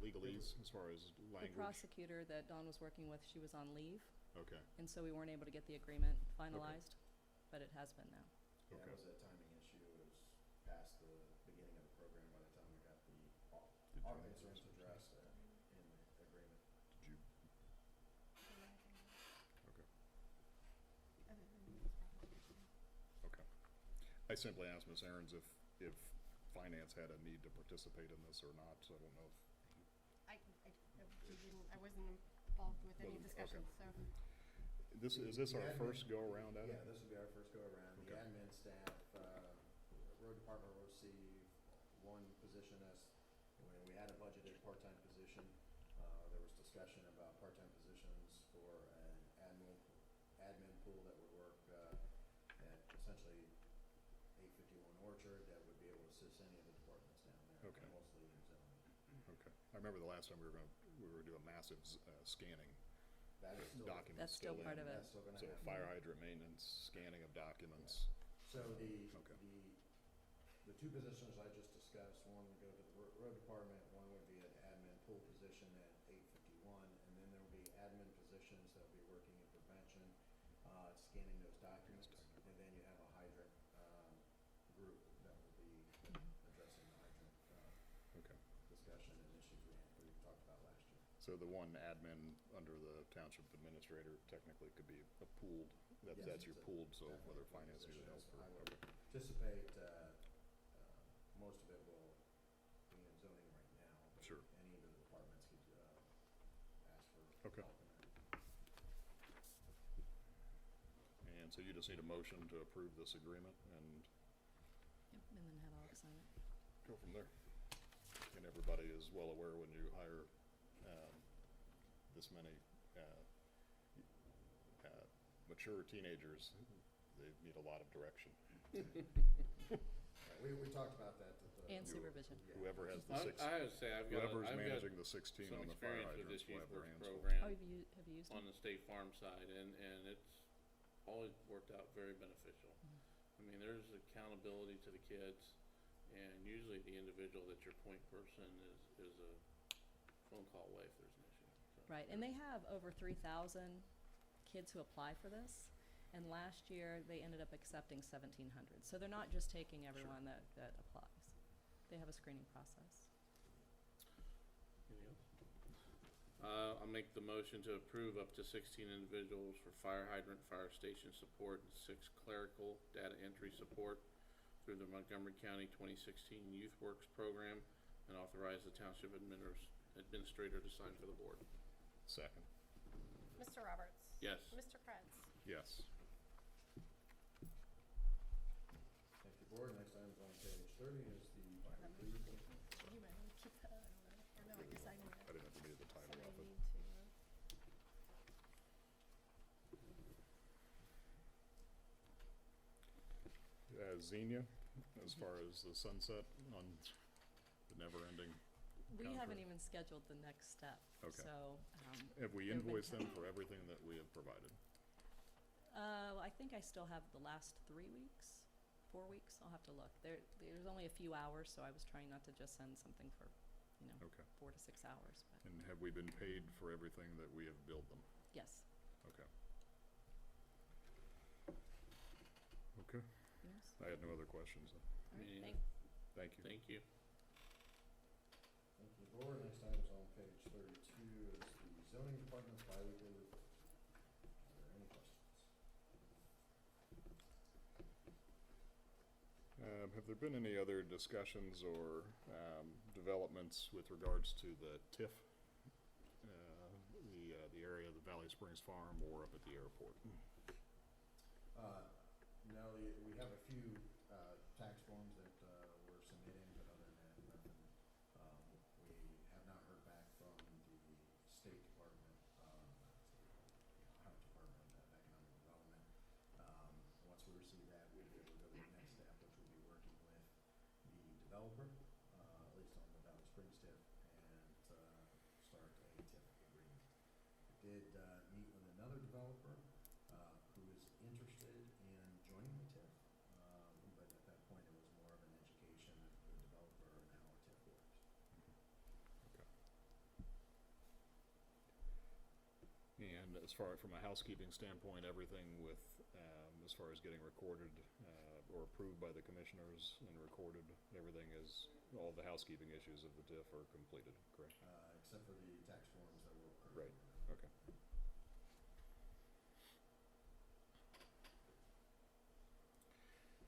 legalese as far as The language? prosecutor that Dawn was working with, she was on leave, Okay, and so we weren't able to get the agreement finalized, but it has been now. Yeah, Okay. it was a timing issue. It was past the beginning of the program by the time we got Did our you- concerns addressed in the agreement. did you, okay, Other than this proposition. okay. I simply asked Ms. Aarons if finance had a need to participate in this or not, so I don't know if, I wasn't involved with any Wasn't- discussions, so. is this The our admin- first go-around at it? Yeah, this will be our first go-around. The Okay. admin staff, road department will receive 1 position as, when we had a budgeted part-time position, there was discussion about part-time positions for an admin pool that would work, at essentially 851 Orchard, that would be able to assist any of the departments down there. Okay. Mostly in zoning. Okay. I remember the last time we were gonna do a massive scanning That is still. documents That's still part of it. That's still gonna So happen. fire hydrant maintenance, scanning of documents. So the 2 positions I just discussed, one would go to the road department, one would be an admin pool position at 851, and then there will be admin positions that will be working in prevention, scanning those documents, and then you have a hydrant, group that will be addressing the hydrant, Okay. discussion and issues we talked about last year. So the one admin under the township administrator technically could be a pooled, Yes, that's your it's a pooled, so definitely whether a pooled finance needs position. help or, I would okay. anticipate, most of it will be in zoning right now. but Sure. Any of the departments could, ask for Okay. help in that. And so you just need a motion to approve this agreement and Yep, and then have Alex sign it. go from there. And everybody is well aware when you hire, this many, mature teenagers, they need a lot of direction. We talked about that at the. And supervision. Yeah. Whoever has the I would say I've got whoever's some managing the 16 on the fire experience with hydrants this will youth have their work hands full. program Oh, have you used on it? the State Farm side, and it's always worked out very beneficial. I mean, there's accountability to the kids, and usually the individual that's your point person is a phone call away if there's an issue. So Right, and they have over 3,000 kids who apply for this, and last year they ended up accepting 1,700. So they're not just taking everyone that applies. They have a screening process. Anything else? I'll make the motion to approve up to 16 individuals for fire hydrant, fire station support, and 6 clerical data entry support through the Montgomery County 2016 Youth Works Program, and authorize the township administrator to sign for the board. Second. Mr. Roberts? Yes. Mr. Kretz? Yes. Thank you, board. Next item is on page 30 is the bi-weekly report. You might want to keep that, I don't know. Or no, I guess I need it. I didn't have to read the title So I of it. need to, Xenia, as far as the sunset on the never-ending We contract. haven't even scheduled the next step. Okay. So, Have we there have been invoiced them ten- for everything that we have provided? I think I still have the last 3 weeks, 4 weeks. I'll have to look. There's only a few hours, so I was trying not to just send something for, Okay. 4 to 6 hours. But And have we been paid for everything that we have billed them? yes. Okay. Okay. Yes. I had no other questions. All Me right. neither. Thank you. Thank you. Thank you, board. Next item is on page 32 is the zoning department's bi-weekly report. Are there any questions? Have there been any other discussions or developments with regards to the TIF, the area of the Valley Springs Farm or up at the airport? No, we have a few tax forms that we're submitting, but other than that, nothing. We have not heard back from the State Department, Ohio Department of Economic Development. Once we receive that, we'll be able to go to the next step, which will be working with the developer, at least on the Valley Springs TIF, and start a TIF agreement. We did meet with another developer who is interested in joining the TIF, but at that point it was more of an education of the developer and how a TIF works. Okay. And as far from a housekeeping standpoint, everything with as far as getting recorded or approved by the commissioners and recorded, everything is, all the housekeeping issues of the TIF are completed, correct? Except for the tax forms that will occur. Right. Okay.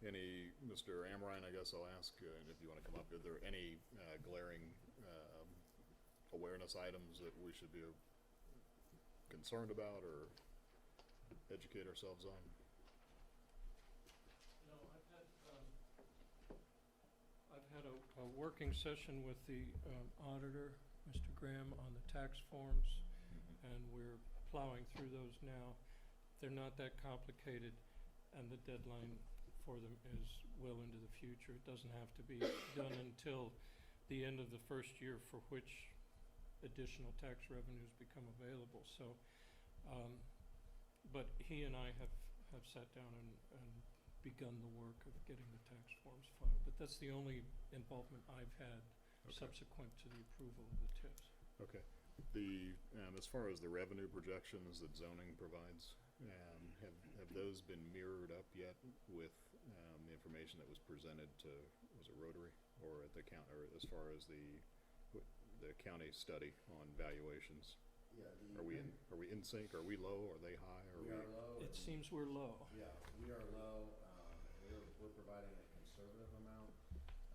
Any, Mr. Amrine, I guess I'll ask, if you want to come up, are there any glaring awareness items that we should be concerned about or educate ourselves on? No, I've had a working session with the auditor, Mr. Graham, on the tax forms, and we're plowing through those now. They're not that complicated, and the deadline for them is well into the future. It doesn't have to be done until the end of the first year for which additional tax revenues become available. So, but he and I have sat down and begun the work of getting the tax forms filed. But that's the only involvement I've had subsequent to the approval of the TIFs. Okay. The, as far as the revenue projections that zoning provides, have those been mirrored up yet with the information that was presented to, was it Rotary, or at the or as far as the county study on valuations? Yeah. Are we in sync? Are we low? Are they high? We are low. It seems we're low. Yeah, we are low. We're providing a conservative amount.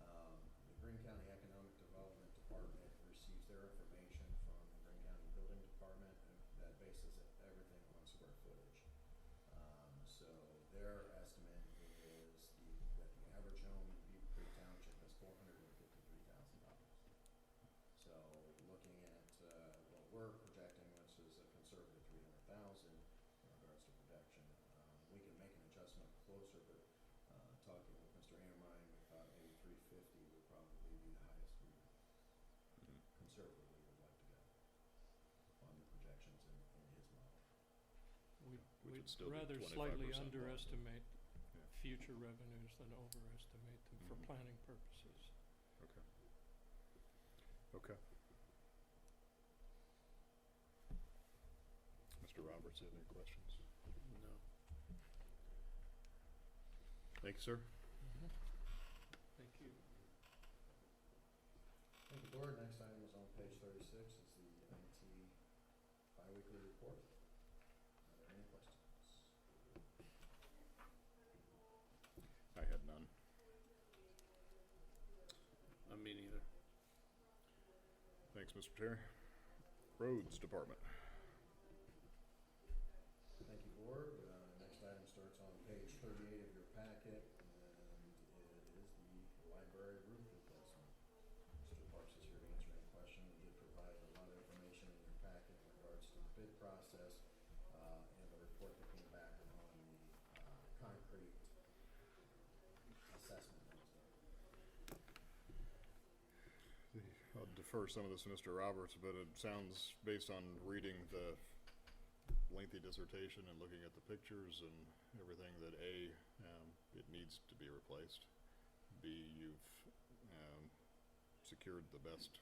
The Greene County Economic Development Department receives their information from the Greene County Building Department that bases everything on square footage. So their estimate is that the average home in Beavercreek Township is $453,000. So looking at what we're projecting, which is a conservative $300,000 in regards to projection, we can make an adjustment closer, but talking with Mr. Amrine, we thought maybe 350 would probably be the highest we conservatively would like to go on the projections in his model. Which We'd would still be rather 25% slightly lower. underestimate Yeah. future revenues than overestimate them for planning purposes. Okay. Okay. Mr. Roberts, you have any questions? No. Thank you, sir. Thank you. Thank you, board. Next item is on page 36, is the IT me neither. Thanks, Mr. Chair. Roads Department. Thank you, Board. Next item starts on page 38 of your packet, and it is the library roof replacement. Mr. Parks is here to answer any question. We did provide a lot of information in your packet in regards to the bid process and the report that came back on the concrete assessment that was done. I'll defer some of this to Mr. Roberts, but it sounds, based on reading the lengthy dissertation and looking at the pictures and everything, that A, it needs to be replaced. B, you've secured the best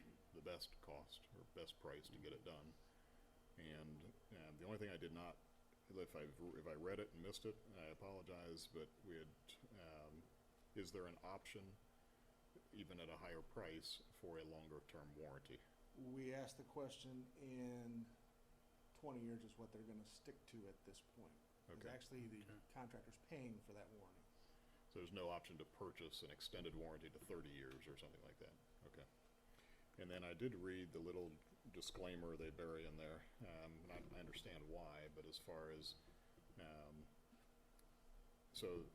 cost or best price to get it done. And the only thing I did not, if I read it and missed it, I apologize, but we had, is there an option, even at a higher price, for a longer term warranty? We asked the question, and 20 years is what they're gonna stick to at this point. Because Okay. actually, the contractor's paying for that warranty. So there's no option to purchase an extended warranty to 30 years or something like that? Okay. And then I did read the little disclaimer they bury in there, and I understand why, but as far as, so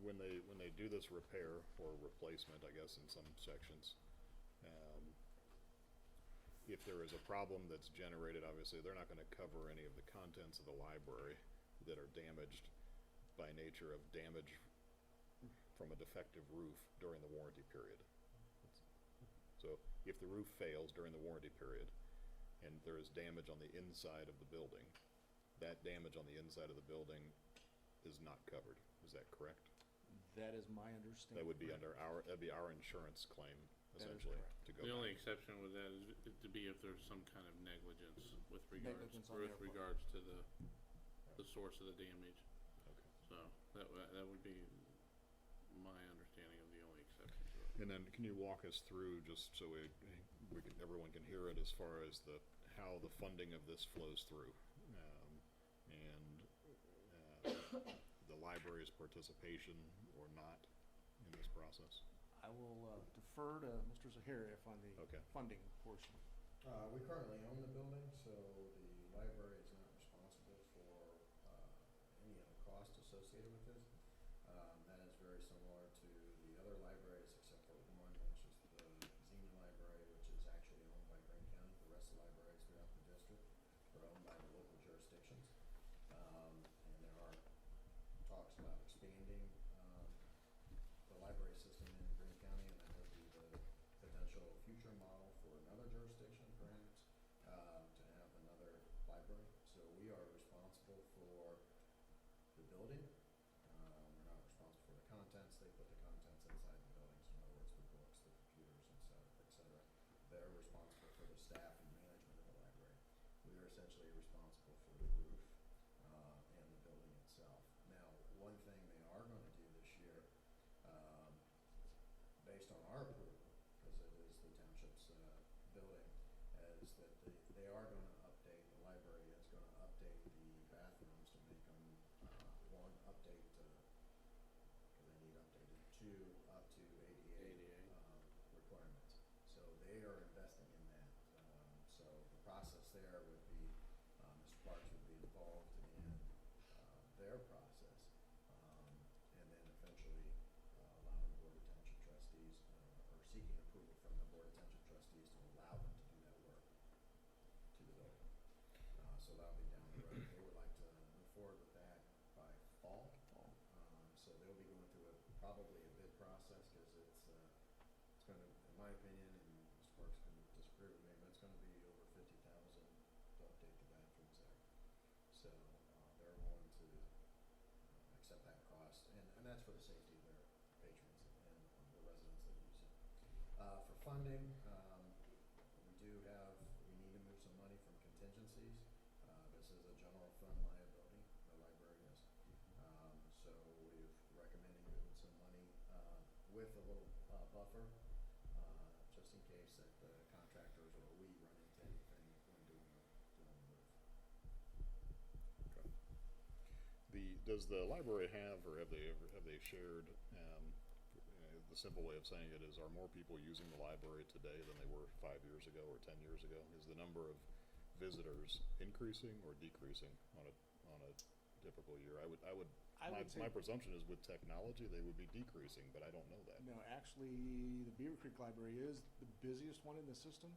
when they do this repair or replacement, I guess in some sections, if there is a problem that's generated, obviously they're not gonna cover any of the contents of the library that are damaged by nature of damage from a defective roof during the warranty period. So if the roof fails during the warranty period and there is damage on the inside of the building, that damage on the inside of the building is not covered. Is that correct? That is my understanding. That would be that'd be our insurance claim, That is essentially, correct. to go The only back. exception with that is to be if there's some kind of negligence with Negligence on their part. regards to the source of the damage. Okay. So that would be my understanding of the only exception to it. And then can you walk us through, just so everyone can hear it, as far as how the funding of this flows through, and the library's participation or not in this process? I will defer to Mr. Zahariaf on the Okay. funding portion. We currently own the building, so the library is not responsible for any of the costs associated with this. That is very similar to the other libraries, except for one, which is the Xenia Library, which is actually owned by Greene County. The rest of the libraries throughout the district are owned by the local jurisdictions. And there are talks about expanding the library system in Greene County, and that would be the potential future model for another jurisdiction, perhaps, to have another library. So we are responsible for the building. We're not responsible for the contents. They put the contents inside the building, so in other words, the books, the computers, and so, et cetera. They're responsible for the staff and management of the library. We are essentially responsible for the roof and the building itself. Now, one thing they are going to do this year, based on our approval, because it is the township's building, is that they are going to update, the library is going to update the bathrooms to make them, one, update, because they need updated, two, up to ADA requirements. So they are investing in that. So the process there would be, Mr. Parks would be involved in their process, and then eventually allowing the Board of Township Trustees, or seeking approval from the Board of Township Trustees to allow them to do that work to the building. So that'll be down the road. They would like to move forward with that by fall. So they'll be going through probably a bid process, because it's going to, in my opinion, and Mr. Parks can disagree with me, but it's going to be over $50,000 to update the bathrooms there. So they're willing to accept that cost, and that's for the safety of their patrons and the residents that use it. For funding, we need to move some money from contingencies. This is a general fund liability, the library is. So we've recommended moving some money with a little buffer, just in case that the contractors or we run into anything when doing the roof. Okay. Does the library have, or have they shared, the simple way of saying it is, are more people using the library today than they were 5 years ago or 10 years ago? Is the number of visitors increasing or decreasing on a typical year? I would say- my presumption is with technology, they would be decreasing, but I don't know that. No, actually, the Beavercreek Library is the busiest one in the system.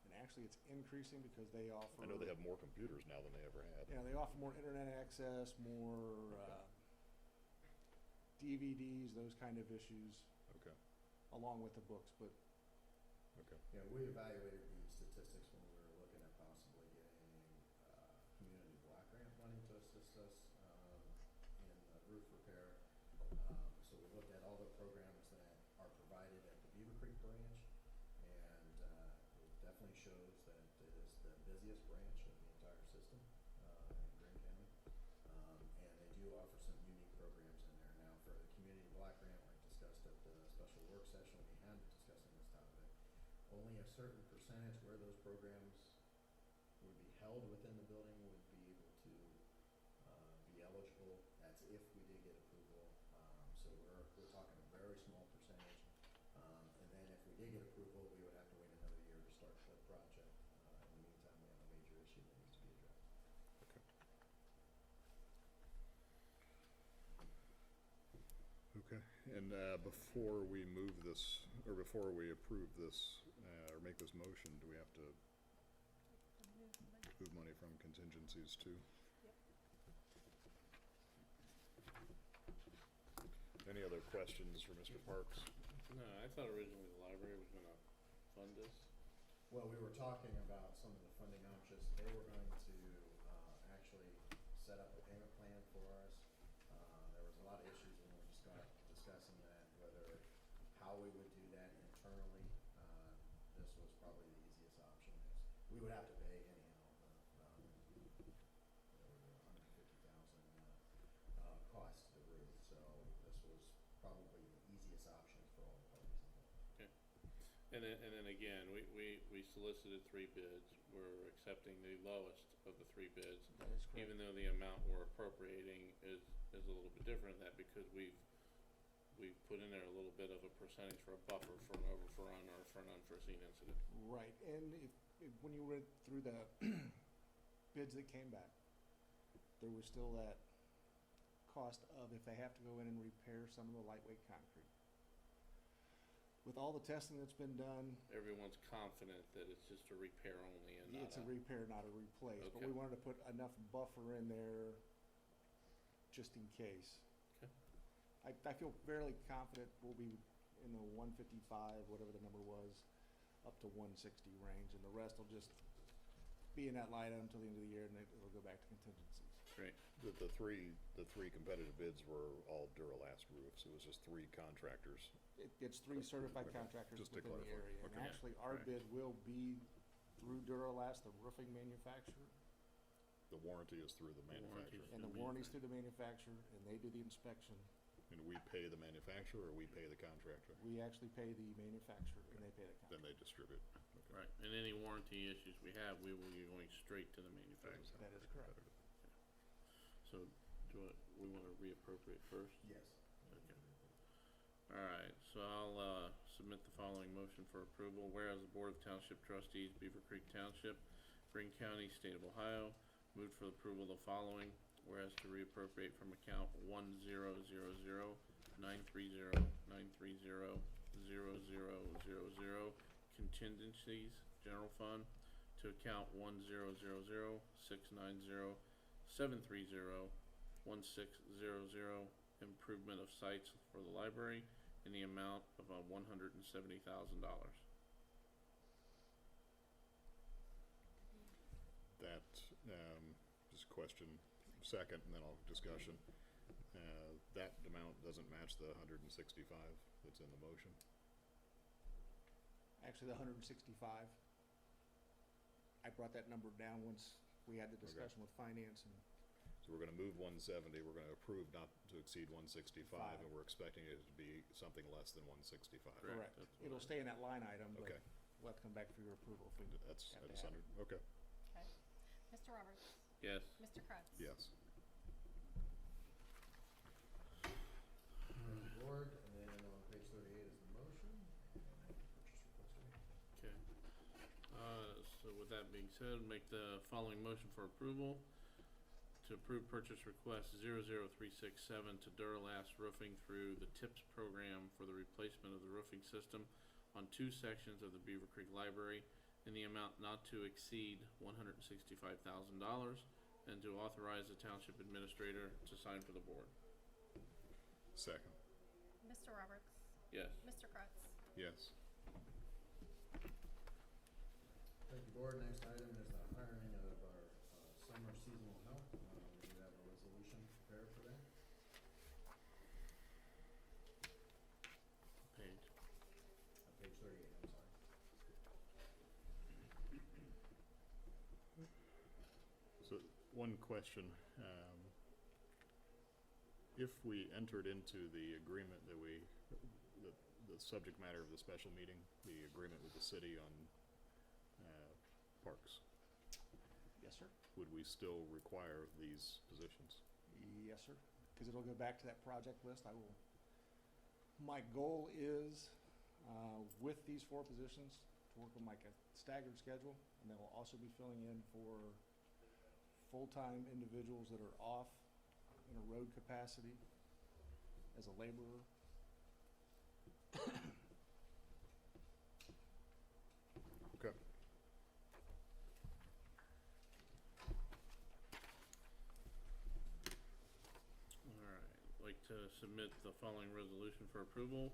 And actually, it's increasing because they offer. I know they have more computers now than they ever had. Yeah, they offer more internet access, more DVDs, those kind of issues, Okay, along with the books. But okay. Yeah, we evaluated the statistics when we were looking at possibly getting community block grant money to assist us in roof repair. So we looked at all the programs that are provided at the Beavercreek branch, and it definitely shows that it is the busiest branch of the entire system in Greene County. And they do offer some unique programs in there. Now, for the community block grant, like discussed at the special work session we had discussing this topic, only a certain percentage where those programs would be held within the building would be able to be eligible. That's if we did get approval. So we're talking a very small percentage. And then if we did get approval, we would have to wait another year to start the project. In the meantime, we have a major issue that needs to be addressed. Okay. Okay, and before we move this, or before we approve this, or make this motion, do we have to move money from contingencies too? Any other questions for Mr. Parks? No, I thought originally the library was gonna fund this. Well, we were talking about some of the funding options. They were going to actually set up a payment plan for us. There was a lot of issues when we just got discussing that, whether how we would do that internally. This was probably the easiest option. We would have to pay anyhow. There was $150,000 cost to the roof, so this was probably the easiest option for all the parties involved. Okay. And then again, we solicited 3 bids. We're accepting the lowest of the 3 bids. that is correct. Even though the amount we're appropriating is a little bit different than that, because we've put in there a little bit of a percentage for a buffer for an overrun or for an unforeseen incident. Right, and if when you read through the bids that came back, there was still that cost of if they have to go in and repair some of the lightweight concrete. With all the testing that's been done, Everyone's confident that it's just a repair only and not it's a repair, not a replace. But we Okay. wanted to put enough buffer in there just in case. Okay. I feel fairly confident we'll be in the 155, whatever the number was, up to 160 range, and the rest will just be in that line item until the end of the year, and it'll go back to contingencies. Great. The three competitive bids were all Duralast roofs. It was just 3 contractors. It's 3 certified Okay, contractors just to within the clarify. area. And Okay. actually, our Right. bid will be through Duralast, the roofing manufacturer, The warranty is through the manufacturer. and the warranty's through the manufacturer, and they do the inspection. And we pay the manufacturer or we pay the contractor? We actually pay the manufacturer, and they pay the Then contractor. they distribute. Okay. Right. And any warranty issues we have, we will be going straight to the manufacturer. That is correct. So we want to reappropriate first? Yes. Okay. All right, so I'll submit the following motion for approval. Whereas the Board of Township Trustees, Beavercreek Township, Greene County, State of Ohio, moved for the approval of the following. Whereas to reappropriate from account 1000-930-930-0000 contingencies, general fund, to account 1000-690-730-1600 improvement of sites for the library in the amount of $170,000. That, just question second, and then I'll discussion. That amount doesn't match the 165 that's in the motion. Actually, the 165, I brought that number down once we had the discussion with finance, and So we're gonna move 170, we're gonna approve not to exceed 165, Five. and we're expecting it to be something less than 165. correct. That's what It'll stay in that line item, but Okay. we'll have to come back for your approval if we That's, have I to just have it. okay, Okay. Mr. Roberts? Yes. Mr. Kratz? yes. Board, and then on page 38 with that being said, make the following motion for approval. To approve purchase request 00367 to Duralast Roofing through the TIPS program for the replacement of the roofing system on 2 sections of the Beavercreek Library in the amount not to exceed $165,000, and to authorize the township administrator to sign for the board. Second. Mr. Roberts? Yes. Mr. Kratz? Yes. Thank you, board. Next item is the hiring of our summer seasonal help. We do have a resolution prepared for that. Page. Page 38, I'm sorry. So, one question, if we entered into the agreement that the subject matter of the special meeting, the agreement with the city on, parks, Yes, sir. would we still require these positions? Yes, sir. Because it'll go back to that project list. My goal is, with these 4 positions, to work on like a staggered schedule, and then we'll also be filling in for full-time individuals that are off in a road capacity as a laborer. Okay. Like to submit the following resolution for approval.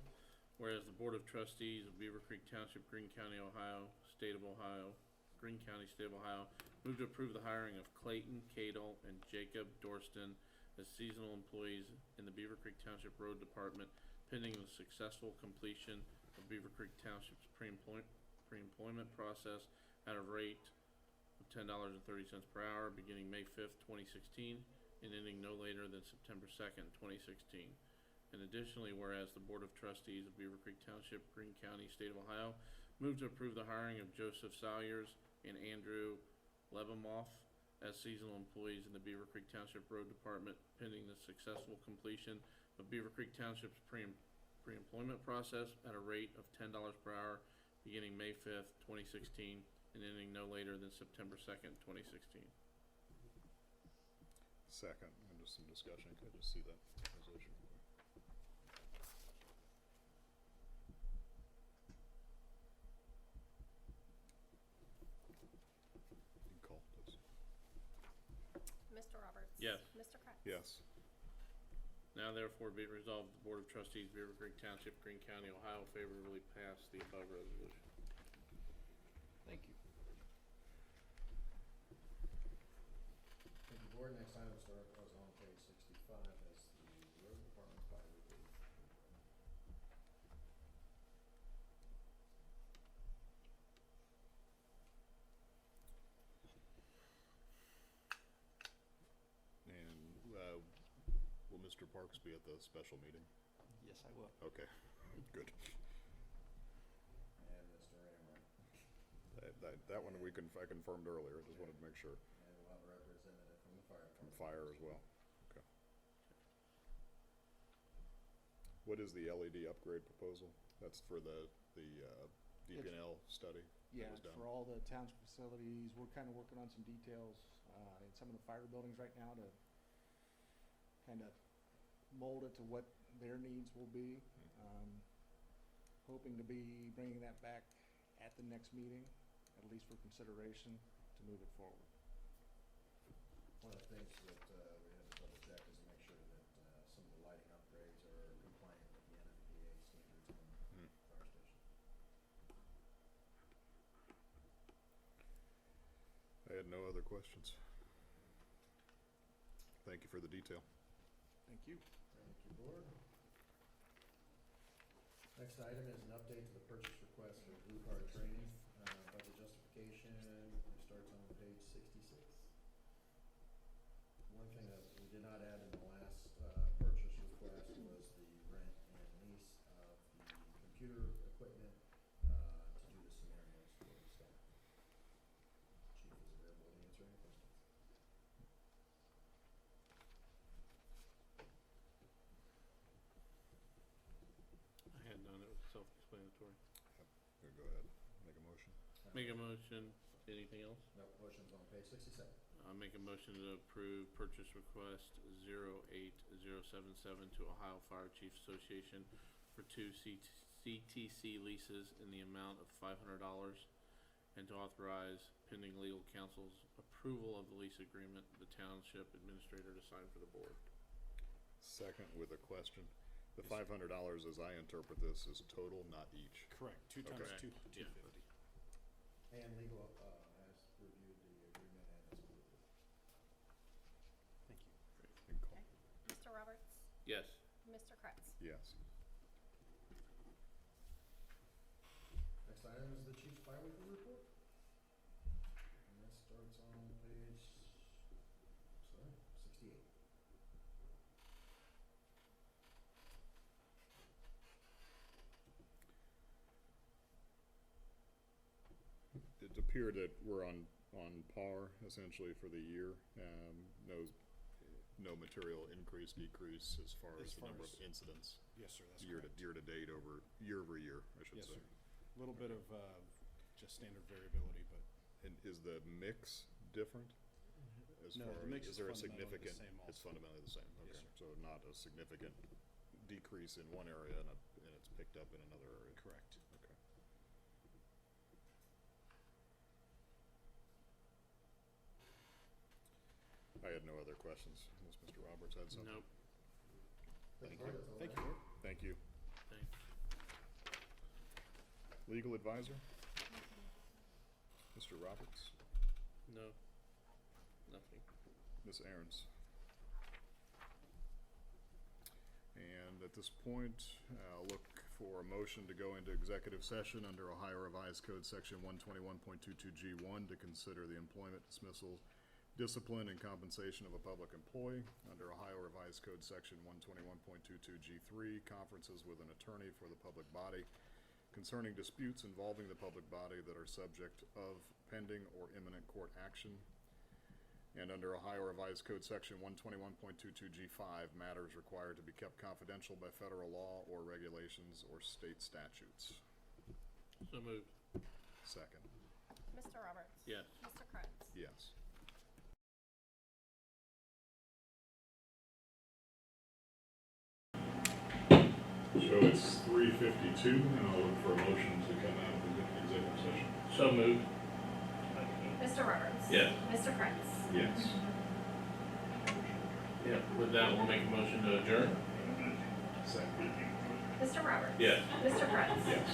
Whereas the Board of Trustees of Beavercreek Township, Greene County, Ohio, State of Ohio, Greene County, State of Ohio, move to approve the hiring of Clayton Cadle and Jacob Dorston as seasonal employees in the Beavercreek Township Road Department pending the successful completion of Beavercreek Township's pre-employment process at a rate of $10.30 per hour beginning May 5th, 2016 and ending no later than September 2nd, 2016. And additionally, whereas the Board of Trustees of Beavercreek Township, Greene County, State of Ohio, move to approve the hiring of Joseph Salyers and Andrew Lebemoff as seasonal employees in the Beavercreek Township Road Department pending the successful completion of Beavercreek Township's pre-employment process at a rate of $10 per hour beginning May 5th, 2016 and ending no later than September 2nd, 2016. Second, and just some discussion. Could I just see that resolution? You can call, please. Mr. Roberts? Yes. Mr. Kratz? Yes. Now therefore be it resolved, the Board of Trustees, Beavercreek Township, Greene County, Ohio, favorably pass the above resolution. Thank you. Thank you, board. Next item was on page 65 as the road department's bi-weekly. And, will Mr. Parks be at the special meeting? Yes, I will. Okay, good. And Mr. Rammer. That one I confirmed earlier, just wanted to make sure. And we'll have a representative from the fire From department. fire as well, okay. What is the LED upgrade proposal? That's for the DPNL study? that Yeah, was done? for all the township facilities, we're kind of working on some details in some of the fire buildings right now to kind of mold it to what their needs will be. Hoping to be bringing that back at the next meeting, at least for consideration, to move it forward. One of the things that we have to double check is to make sure that some of the lighting upgrades are compliant with the NFPA standards on the fire station. I had no other questions. Thank you for the detail. Thank you. Thank you, board. Next item is an update to the purchase request for blue card training. Budget justification, it starts on page 66. One thing that we did not add in the last purchase request was the rent and lease of the computer equipment to do the scenarios for the staff. Chief is available to answer any questions. I had none, it was self-explanatory. Go ahead, make a motion. Make a motion Anything else? No, motion's on page 67. I'll make a motion to approve purchase request 08077 to Ohio Fire Chiefs Association for 2 CTC leases in the amount of $500 and to authorize pending legal counsel's approval of the lease agreement, the township administrator to sign for the board. Second with a question. The $500, as I interpret this, is total, not each. Correct, two times Okay. 250. And legal has reviewed the agreement and has approved it. Thank you. And call- Okay. Mr. Roberts? Yes. Mr. Kretz? Yes. Next item is the chief's biweekly report. And that starts on page, 68. It appeared that we're on par essentially for the year. No material increase, decrease as far as the number of incidents. Yes, sir, that's Year correct. to date over year, I should Yes, say. sir. A little bit of just standard variability, but And is the mix different? As No, far the mix is is there a fundamentally the significant? same It's also. fundamentally the same. Yes, Okay, sir. so not a significant decrease in one area and it's picked up in another area. correct. Okay. I had no other questions, unless Mr. Roberts had something. Nope. Thank That's you. all I Thank have. you. Thank you. Thanks. Legal advisor? Mr. Roberts? No. Nothing. Ms. Aarons? And at this point, I'll look for a motion to go into executive session under Ohio Revised Code Section 121.22G1 to consider the employment, dismissal, discipline, and compensation of a public employee. Under Ohio Revised Code Section 121.22G3, conferences with an attorney for the public body concerning disputes involving the public body that are subject of pending or imminent court action. And under Ohio Revised Code Section 121.22G5, matters required to be kept confidential by federal law or regulations or state statutes. So moved. Second. Mr. Roberts? Yes. Mr. Kretz? Yes. So it's 3:52, and I'll look for a motion to come out of the executive session. So moved. Mr. Roberts? Yes. Mr. Kretz? Yes. Yeah. With that, we'll make a motion to adjourn. Second. Mr. Roberts? Yes. Mr. Kretz? Yes.